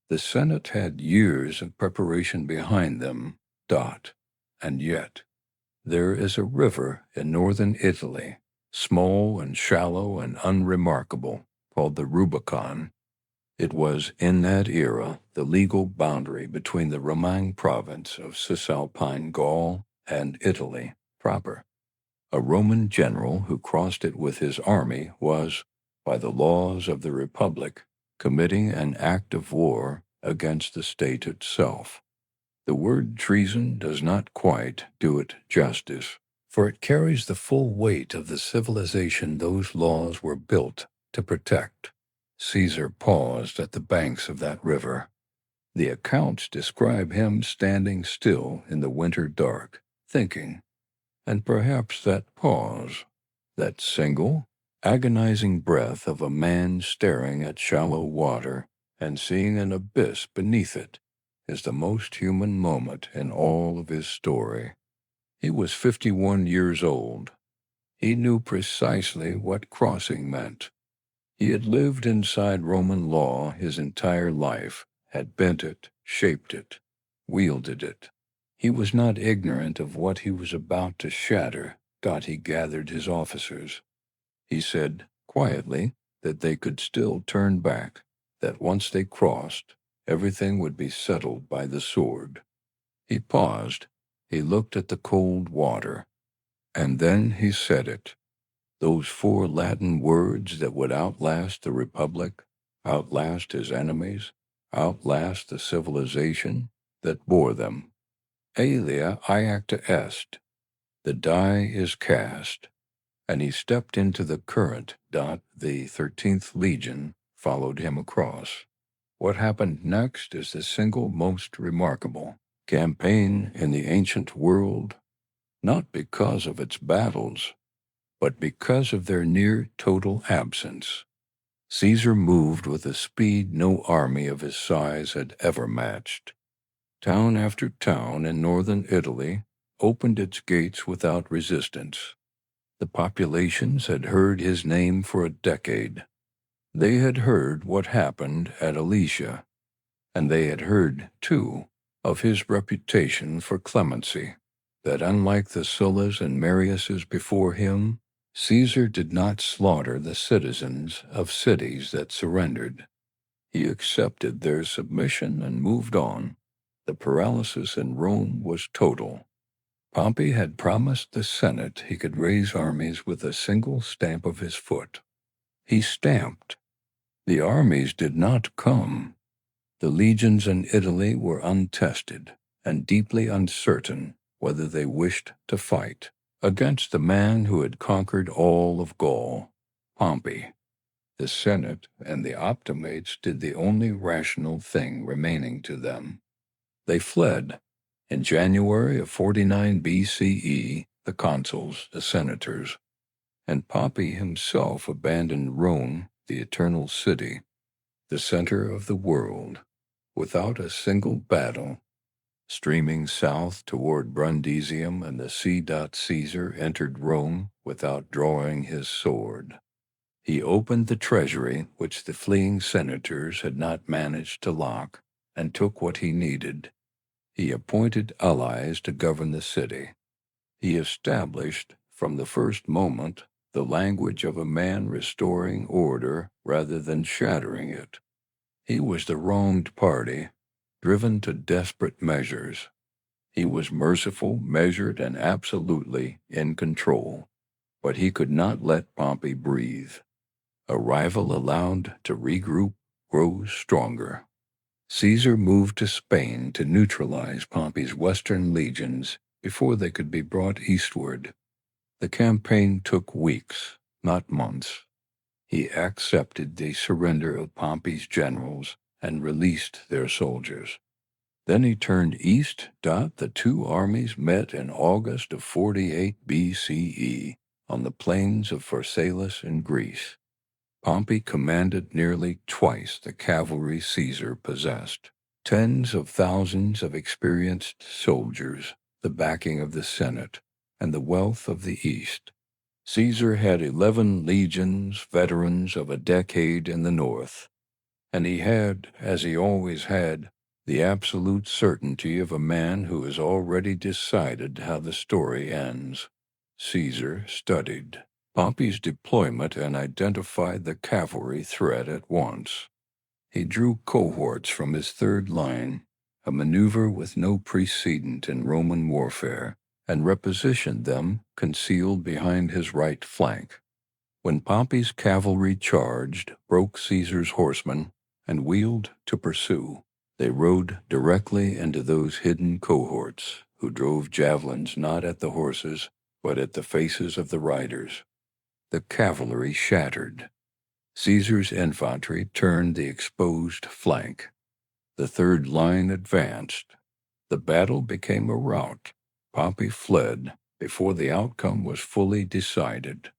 The Senate had years of preparation behind them, and yet there is a river in northern Italy, small and shallow and unremarkable, called the Rubicon. It was, in that era, the legal boundary between the Romang province of Cisalpine Gaul and Italy proper. A Roman general who crossed it with his army was, by the laws of the Republic, committing an act of war against the state itself. The word treason does not quite do it justice, for it carries the full weight of the civilization those laws were built to protect. Caesar paused at the banks of that river. The accounts describe him standing still in the winter dark, thinking, and perhaps that pause, that single, agonizing breath of a man staring at shallow water and seeing an abyss beneath it, is the most human moment in all of his story. He was 51 years old. He knew precisely what crossing meant. He had lived inside Roman law his entire life, had bent it, shaped it, wielded it. He was not ignorant of what he was about to shatter. He gathered his officers. He said, quietly, that they could still turn back, that once they crossed, everything would be settled by the sword. He paused. He looked at the cold water. And then he said it. Those 4 Latin words that would outlast the Republic, outlast his enemies, outlast the civilization that bore them. Alia iacta est. The die is cast. And he stepped into the current. The 13th Legion followed him across. What happened next is the single most remarkable campaign in the ancient world, not because of its battles, but because of their near total absence. Caesar moved with a speed no army of his size had ever matched. Town after town in northern Italy opened its gates without resistance. The populations had heard his name for a decade. They had heard what happened at Alesia, and they had heard, too, of his reputation for clemency, that unlike the Sullas and Mariuses before him, Caesar did not slaughter the citizens of cities that surrendered. He accepted their submission and moved on. The paralysis in Rome was total. Pompey had promised the Senate he could raise armies with a single stamp of his foot. He stamped. The armies did not come. The legions in Italy were untested and deeply uncertain whether they wished to fight against the man who had conquered all of Gaul, Pompey. The Senate and the Optimates did the only rational thing remaining to them. They fled. In January of 49 BCE, the consuls, the senators, and Pompey himself abandoned Rome, the eternal city, the center of the world, without a single battle. Streaming south toward Brundisium and the sea. Caesar entered Rome without drawing his sword. He opened the treasury, which the fleeing senators had not managed to lock, and took what he needed. He appointed allies to govern the city. He established, from the first moment, the language of a man restoring order rather than shattering it. He was the wronged party, driven to desperate measures. He was merciful, measured, and absolutely in control, but he could not let Pompey breathe. A rival allowed to regroup grows stronger. Caesar moved to Spain to neutralize Pompey's western legions before they could be brought eastward. The campaign took weeks, not months. He accepted the surrender of Pompey's generals and released their soldiers. Then he turned east. The two armies met in August of 48 BCE on the plains of Pharsalus in Greece. Pompey commanded nearly twice the cavalry Caesar possessed. Tens of thousands of experienced soldiers, the backing of the Senate, and the wealth of the East. Caesar had 11 legions, veterans of a decade in the north, and he had, as he always had, the absolute certainty of a man who has already decided how the story ends. Caesar studied Pompey's deployment and identified the cavalry threat at once. He drew cohorts from his third line, a maneuver with no precedent in Roman warfare, and repositioned them concealed behind his right flank. When Pompey's cavalry charged, broke Caesar's horsemen, and wheeled to pursue, they rode directly into those hidden cohorts, who drove javelins not at the horses, but at the faces of the riders. The cavalry shattered. Caesar's infantry turned the exposed flank. The third line advanced. The battle became a rout. Pompey fled before the outcome was fully decided.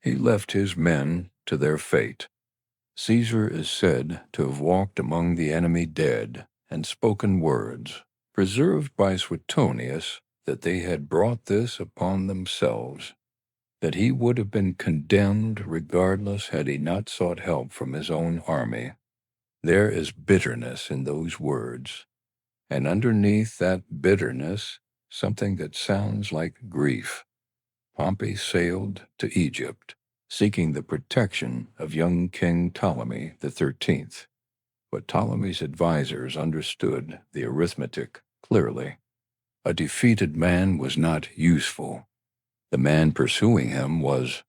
He left his men to their fate. Caesar is said to have walked among the enemy dead and spoken words, preserved by Suetonius, that they had brought this upon themselves, that he would have been condemned regardless had he not sought help from his own army. There is bitterness in those words, and underneath that bitterness, something that sounds like grief. Pompey sailed to Egypt, seeking the protection of young King Ptolemy XIII. But Ptolemy's advisers understood the arithmetic clearly. A defeated man was not useful. The man pursuing him was.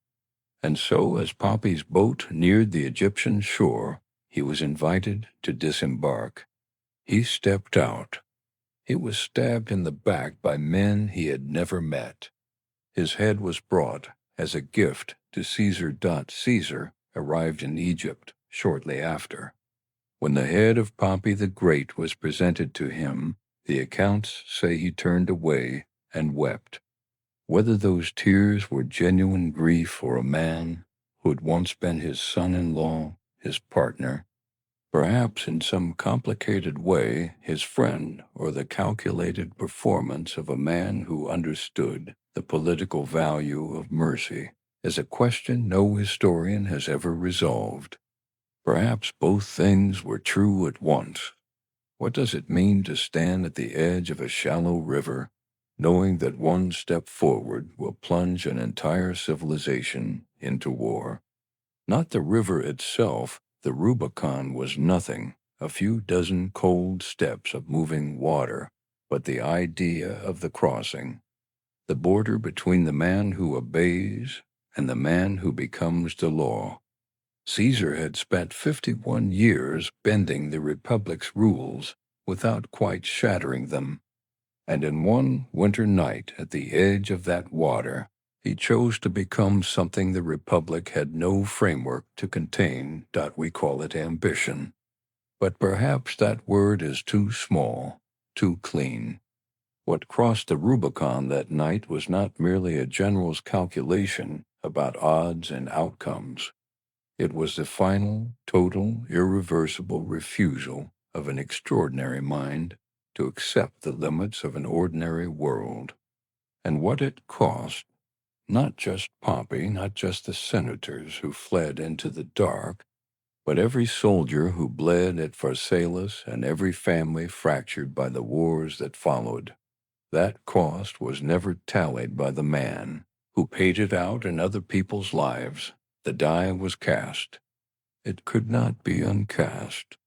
And so, as Pompey's boat neared the Egyptian shore, he was invited to disembark. He stepped out. He was stabbed in the back by men he had never met. His head was brought as a gift to Caesar. Caesar arrived in Egypt shortly after. When the head of Pompey the Great was presented to him, the accounts say he turned away and wept. Whether those tears were genuine grief for a man who had once been his son-in-law, his partner, Perhaps in some complicated way, his friend, or the calculated performance of a man who understood the political value of mercy, is a question no historian has ever resolved. Perhaps both things were true at once. What does it mean to stand at the edge of a shallow river, knowing that one step forward will plunge an entire civilization into war? Not the river itself, the Rubicon was nothing, a few dozen cold steps of moving water, but the idea of the crossing, the border between the man who obeys and the man who becomes the law. Caesar had spent 51 years bending the Republic's rules without quite shattering them, and in one winter night at the edge of that water, he chose to become something the Republic had no framework to contain. We call it ambition. But perhaps that word is too small, too clean. What crossed the Rubicon that night was not merely a general's calculation about odds and outcomes. It was the final, total, irreversible refusal of an extraordinary mind to accept the limits of an ordinary world. And what it cost, not just Pompey, not just the senators who fled into the dark, but every soldier who bled at Pharsalus and every family fractured by the wars that followed. That cost was never tallied by the man who paid it out in other people's lives. The die was cast. It could not be uncast.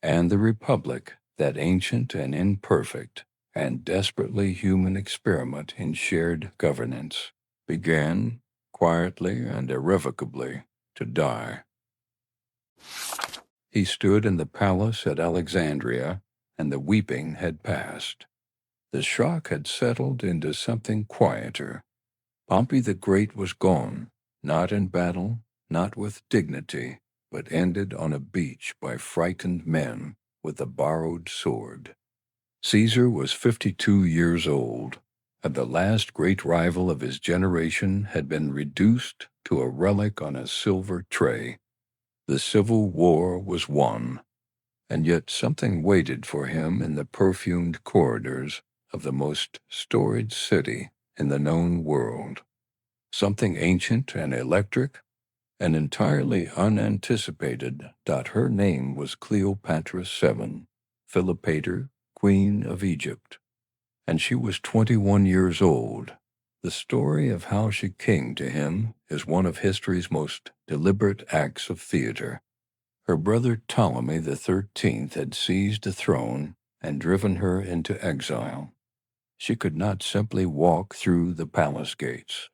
And the Republic, that ancient and imperfect and desperately human experiment in shared governance, began, quietly and irrevocably, to die. He stood in the palace at Alexandria, and the weeping had passed. The shock had settled into something quieter. Pompey the Great was gone, not in battle, not with dignity, but ended on a beach by frightened men with a borrowed sword. Caesar was 52 years old, and the last great rival of his generation had been reduced to a relic on a silver tray. The Civil War was won, and yet something waited for him in the perfumed corridors of the most storied city in the known world. Something ancient and electric, and entirely unanticipated. Her name was Cleopatra VII, Philopator, Queen of Egypt, and she was 21 years old. The story of how she came to him is one of history's most deliberate acts of theater. Her brother Ptolemy XIII had seized the throne and driven her into exile. She could not simply walk through the palace gates,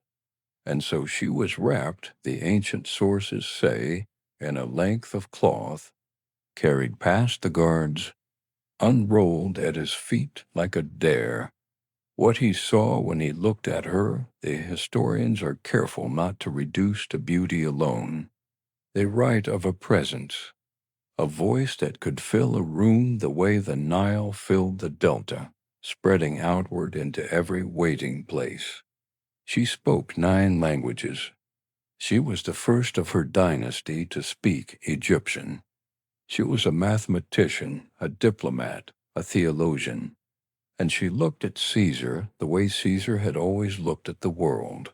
and so she was wrapped, the ancient sources say, in a length of cloth, carried past the guards, unrolled at his feet like a dare. What he saw when he looked at her, the historians are careful not to reduce to beauty alone. They write of a presence, a voice that could fill a room the way the Nile filled the delta, spreading outward into every waiting place. She spoke 9 languages. She was the first of her dynasty to speak Egyptian. She was a mathematician, a diplomat, a theologian, and she looked at Caesar the way Caesar had always looked at the world,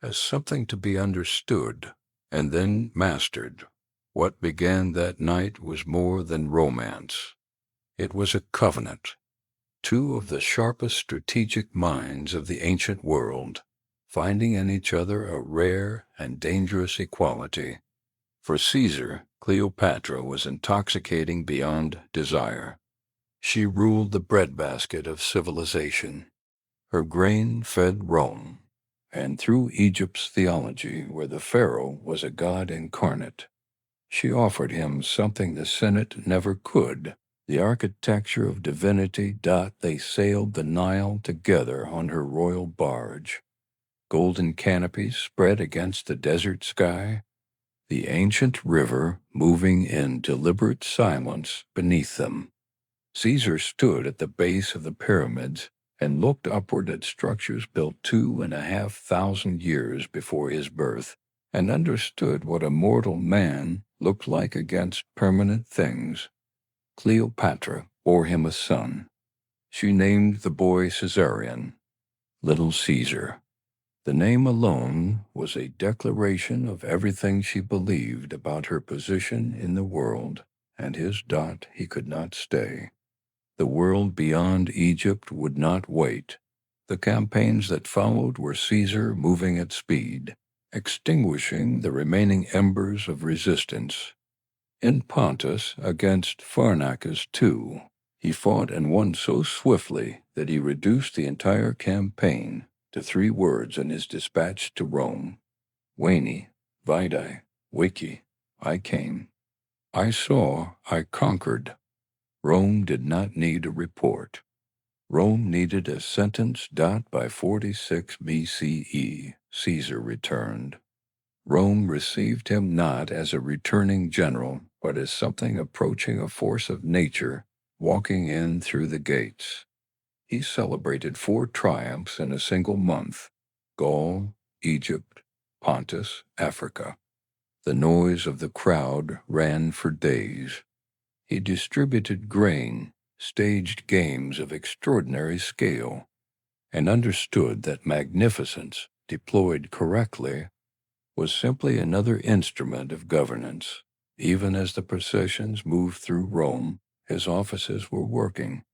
as something to be understood and then mastered. What began that night was more than romance. It was a covenant. 2 of the sharpest strategic minds of the ancient world, finding in each other a rare and dangerous equality. For Caesar, Cleopatra was intoxicating beyond desire. She ruled the breadbasket of civilization. Her grain fed Rome, and through Egypt's theology, where the pharaoh was a god incarnate, she offered him something the Senate never could, the architecture of divinity. They sailed the Nile together on her royal barge, golden canopies spread against the desert sky, the ancient river moving in deliberate silence beneath them. Caesar stood at the base of the pyramids and looked upward at structures built 2,500 years before his birth, and understood what a mortal man looked like against permanent things. Cleopatra bore him a son. She named the boy Caesarion, Little Caesar. The name alone was a declaration of everything she believed about her position in the world, and his dot he could not stay. The world beyond Egypt would not wait. The campaigns that followed were Caesar moving at speed, extinguishing the remaining embers of resistance. In Pontus against Pharnacus II, he fought and won so swiftly that he reduced the entire campaign to 3 words in his dispatch to Rome: Veni, Vidi, Vici, I came. I saw, I conquered. Rome did not need a report. Rome needed a sentence. By 46 BCE, Caesar returned. Rome received him not as a returning general, but as something approaching a force of nature, walking in through the gates. He celebrated 4 triumphs in a single month: Gaul, Egypt, Pontus, Africa. The noise of the crowd ran for days. He distributed grain, staged games of extraordinary scale, and understood that magnificence, deployed correctly, was simply another instrument of governance. Even as the processions moved through Rome, his offices were working.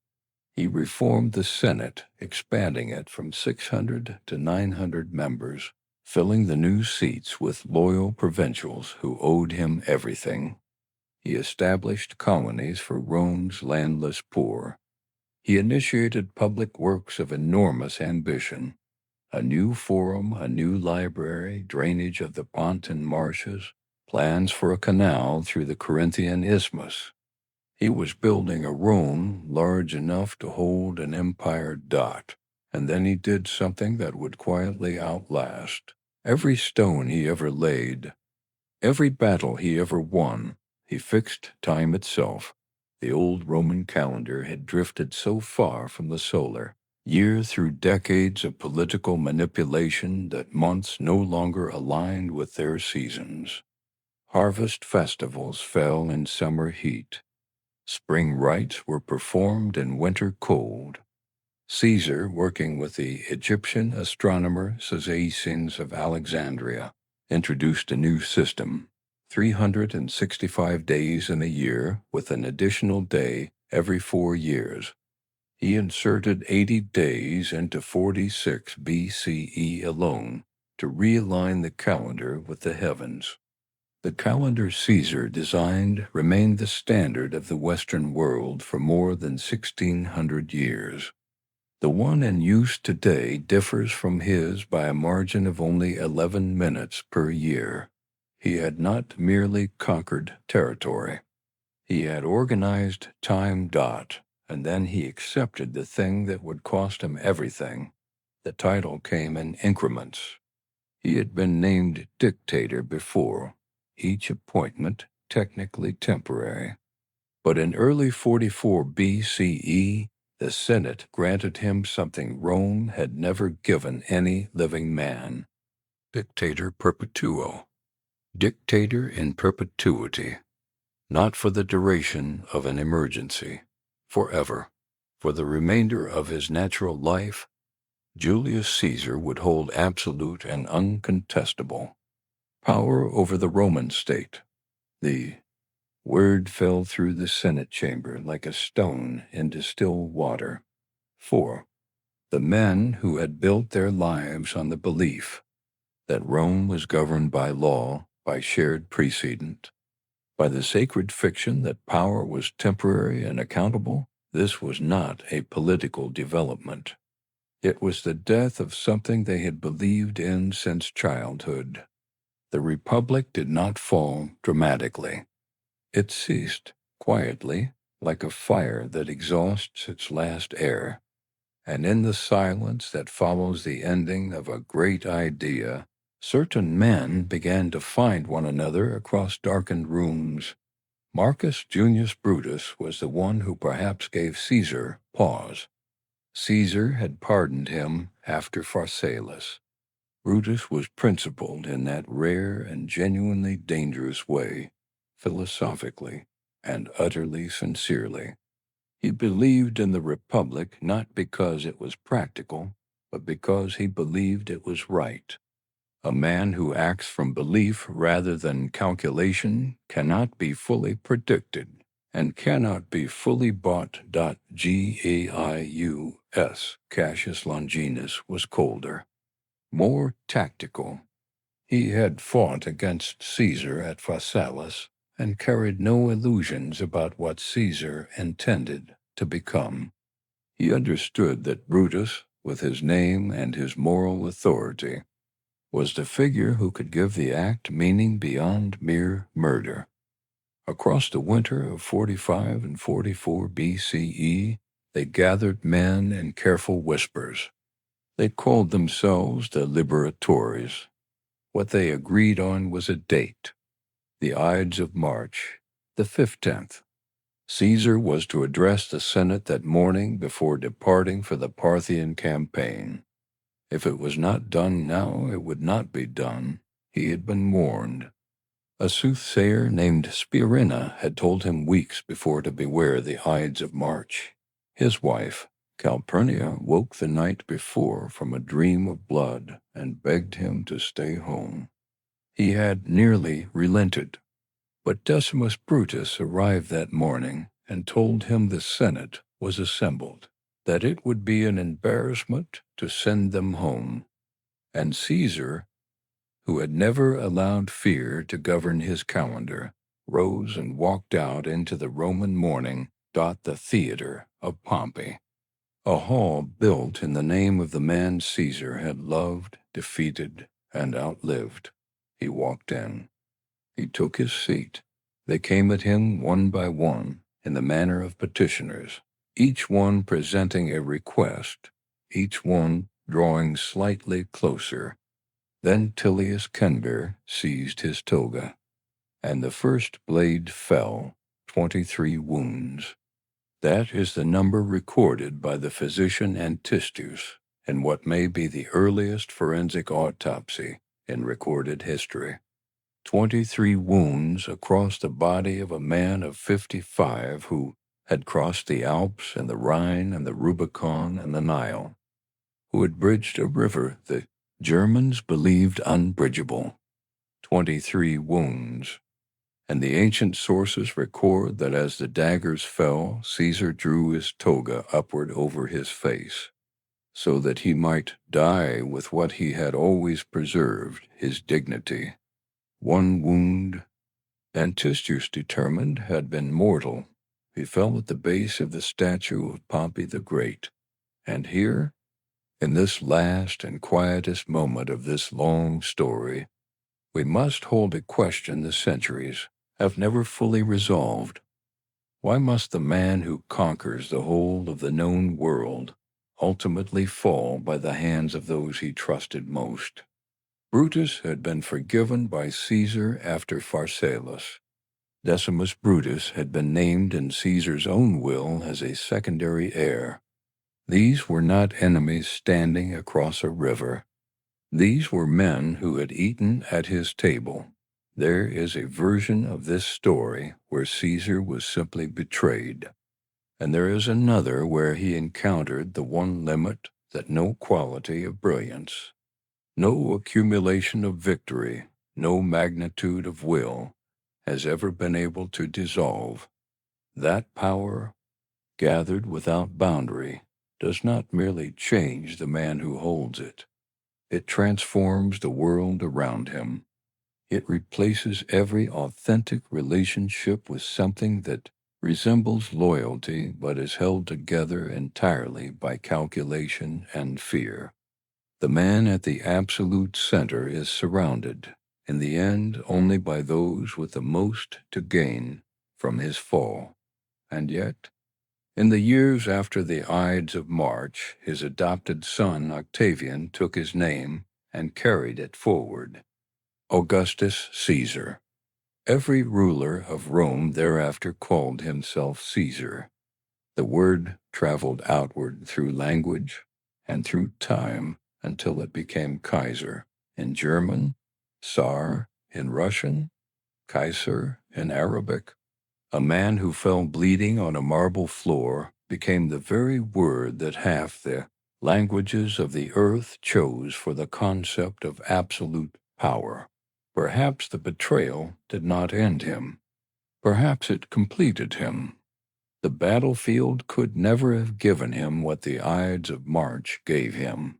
He reformed the Senate, expanding it from 600 to 900 members, filling the new seats with loyal provincials who owed him everything. He established colonies for Rome's landless poor. He initiated public works of enormous ambition: a new forum, a new library, drainage of the Pontan marshes, plans for a canal through the Corinthian isthmus. He was building a Rome large enough to hold an empire. And then he did something that would quietly outlast every stone he ever laid, every battle he ever won. He fixed time itself. The old Roman calendar had drifted so far from the solar year through decades of political manipulation that months no longer aligned with their seasons. Harvest festivals fell in summer heat. Spring rites were performed in winter cold. Caesar, working with the Egyptian astronomer Sazaicins of Alexandria, introduced a new system: 365 days in a year with an additional day every 4 years. He inserted 80 days into 46 BCE alone to realign the calendar with the heavens. The calendar Caesar designed remained the standard of the Western world for more than 1,600 years. The one in use today differs from his by a margin of only 11 minutes per year. He had not merely conquered territory. He had organized time. And then he accepted the thing that would cost him everything. The title came in increments. He had been named Dictator before, each appointment technically temporary. But in early 44 BCE, the Senate granted him something Rome had never given any living man: Dictator Perpetuo. Dictator in perpetuity, not for the duration of an emergency, forever. For the remainder of his natural life, Julius Caesar would hold absolute and uncontestable power over the Roman state. The word fell through the Senate chamber like a stone into still water. 4. The men who had built their lives on the belief that Rome was governed by law, by shared precedent, by the sacred fiction that power was temporary and accountable, this was not a political development. It was the death of something they had believed in since childhood. The Republic did not fall dramatically. It ceased quietly, like a fire that exhausts its last air. And in the silence that follows the ending of a great idea, certain men began to find one another across darkened rooms. Marcus Junius Brutus was the one who perhaps gave Caesar pause. Caesar had pardoned him after Pharsalus. Brutus was principled in that rare and genuinely dangerous way. philosophically, and utterly sincerely. He believed in the Republic not because it was practical, but because he believed it was right. A man who acts from belief rather than calculation cannot be fully predicted and cannot be fully bought. Gaius Cassius Longinus was colder, more tactical. He had fought against Caesar at Pharsalus and carried no illusions about what Caesar intended to become. He understood that Brutus, with his name and his moral authority, was the figure who could give the act meaning beyond mere murder. Across the winter of 45 and 44 BCE, they gathered men in careful whispers. They called themselves the Liberatores. What they agreed on was a date, the Ides of March, the 15th. Caesar was to address the Senate that morning before departing for the Parthian campaign. If it was not done now, it would not be done. He had been warned. A soothsayer named Spirina had told him weeks before to beware the Ides of March. His wife, Calpurnia, woke the night before from a dream of blood and begged him to stay home. He had nearly relented, but Decimus Brutus arrived that morning and told him the Senate was assembled, that it would be an embarrassment to send them home, and Caesar, who had never allowed fear to govern his calendar, rose and walked out into the Roman morning. The theater of Pompey, a hall built in the name of the man Caesar had loved, defeated, and outlived. He walked in. He took his seat. They came at him one by one in the manner of petitioners, each one presenting a request, each one drawing slightly closer. Then Tullius Censor seized his toga, and the first blade fell, 23 wounds. That is the number recorded by the physician Antistus in what may be the earliest forensic autopsy in recorded history. 23 wounds across the body of a man of 55 who had crossed the Alps and the Rhine and the Rubicon and the Nile, who had bridged a river the Germans believed unbridgeable. 23 wounds. And the ancient sources record that as the daggers fell, Caesar drew his toga upward over his face, so that he might die with what he had always preserved, his dignity. One wound, Antistus determined, had been mortal. He fell at the base of the statue of Pompey the Great. And here, in this last and quietest moment of this long story, we must hold a question the centuries have never fully resolved. Why must the man who conquers the whole of the known world ultimately fall by the hands of those he trusted most? Brutus had been forgiven by Caesar after Pharsalus. Decimus Brutus had been named in Caesar's own will as a secondary heir. These were not enemies standing across a river. These were men who had eaten at his table. There is a version of this story where Caesar was simply betrayed, and there is another where he encountered the one limit that no quality of brilliance, no accumulation of victory, no magnitude of will has ever been able to dissolve. That power, gathered without boundary, does not merely change the man who holds it. It transforms the world around him. It replaces every authentic relationship with something that resembles loyalty but is held together entirely by calculation and fear. The man at the absolute center is surrounded, in the end, only by those with the most to gain from his fall. And yet, in the years after the Ides of March, his adopted son Octavian took his name and carried it forward. Augustus Caesar. Every ruler of Rome thereafter called himself Caesar. The word traveled outward through language and through time until it became Kaiser. In German, Czar. In Russian, Caesar in Arabic. A man who fell bleeding on a marble floor became the very word that half the languages of the earth chose for the concept of absolute power. Perhaps the betrayal did not end him. Perhaps it completed him. The battlefield could never have given him what the Ides of March gave him.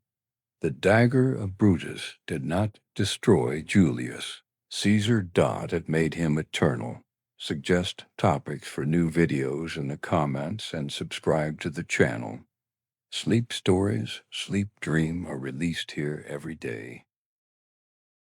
The dagger of Brutus did not destroy Julius. Caesar. It made him eternal. Suggest topics for new videos in the comments and subscribe to the channel. Sleep stories, sleep dream are released here every day.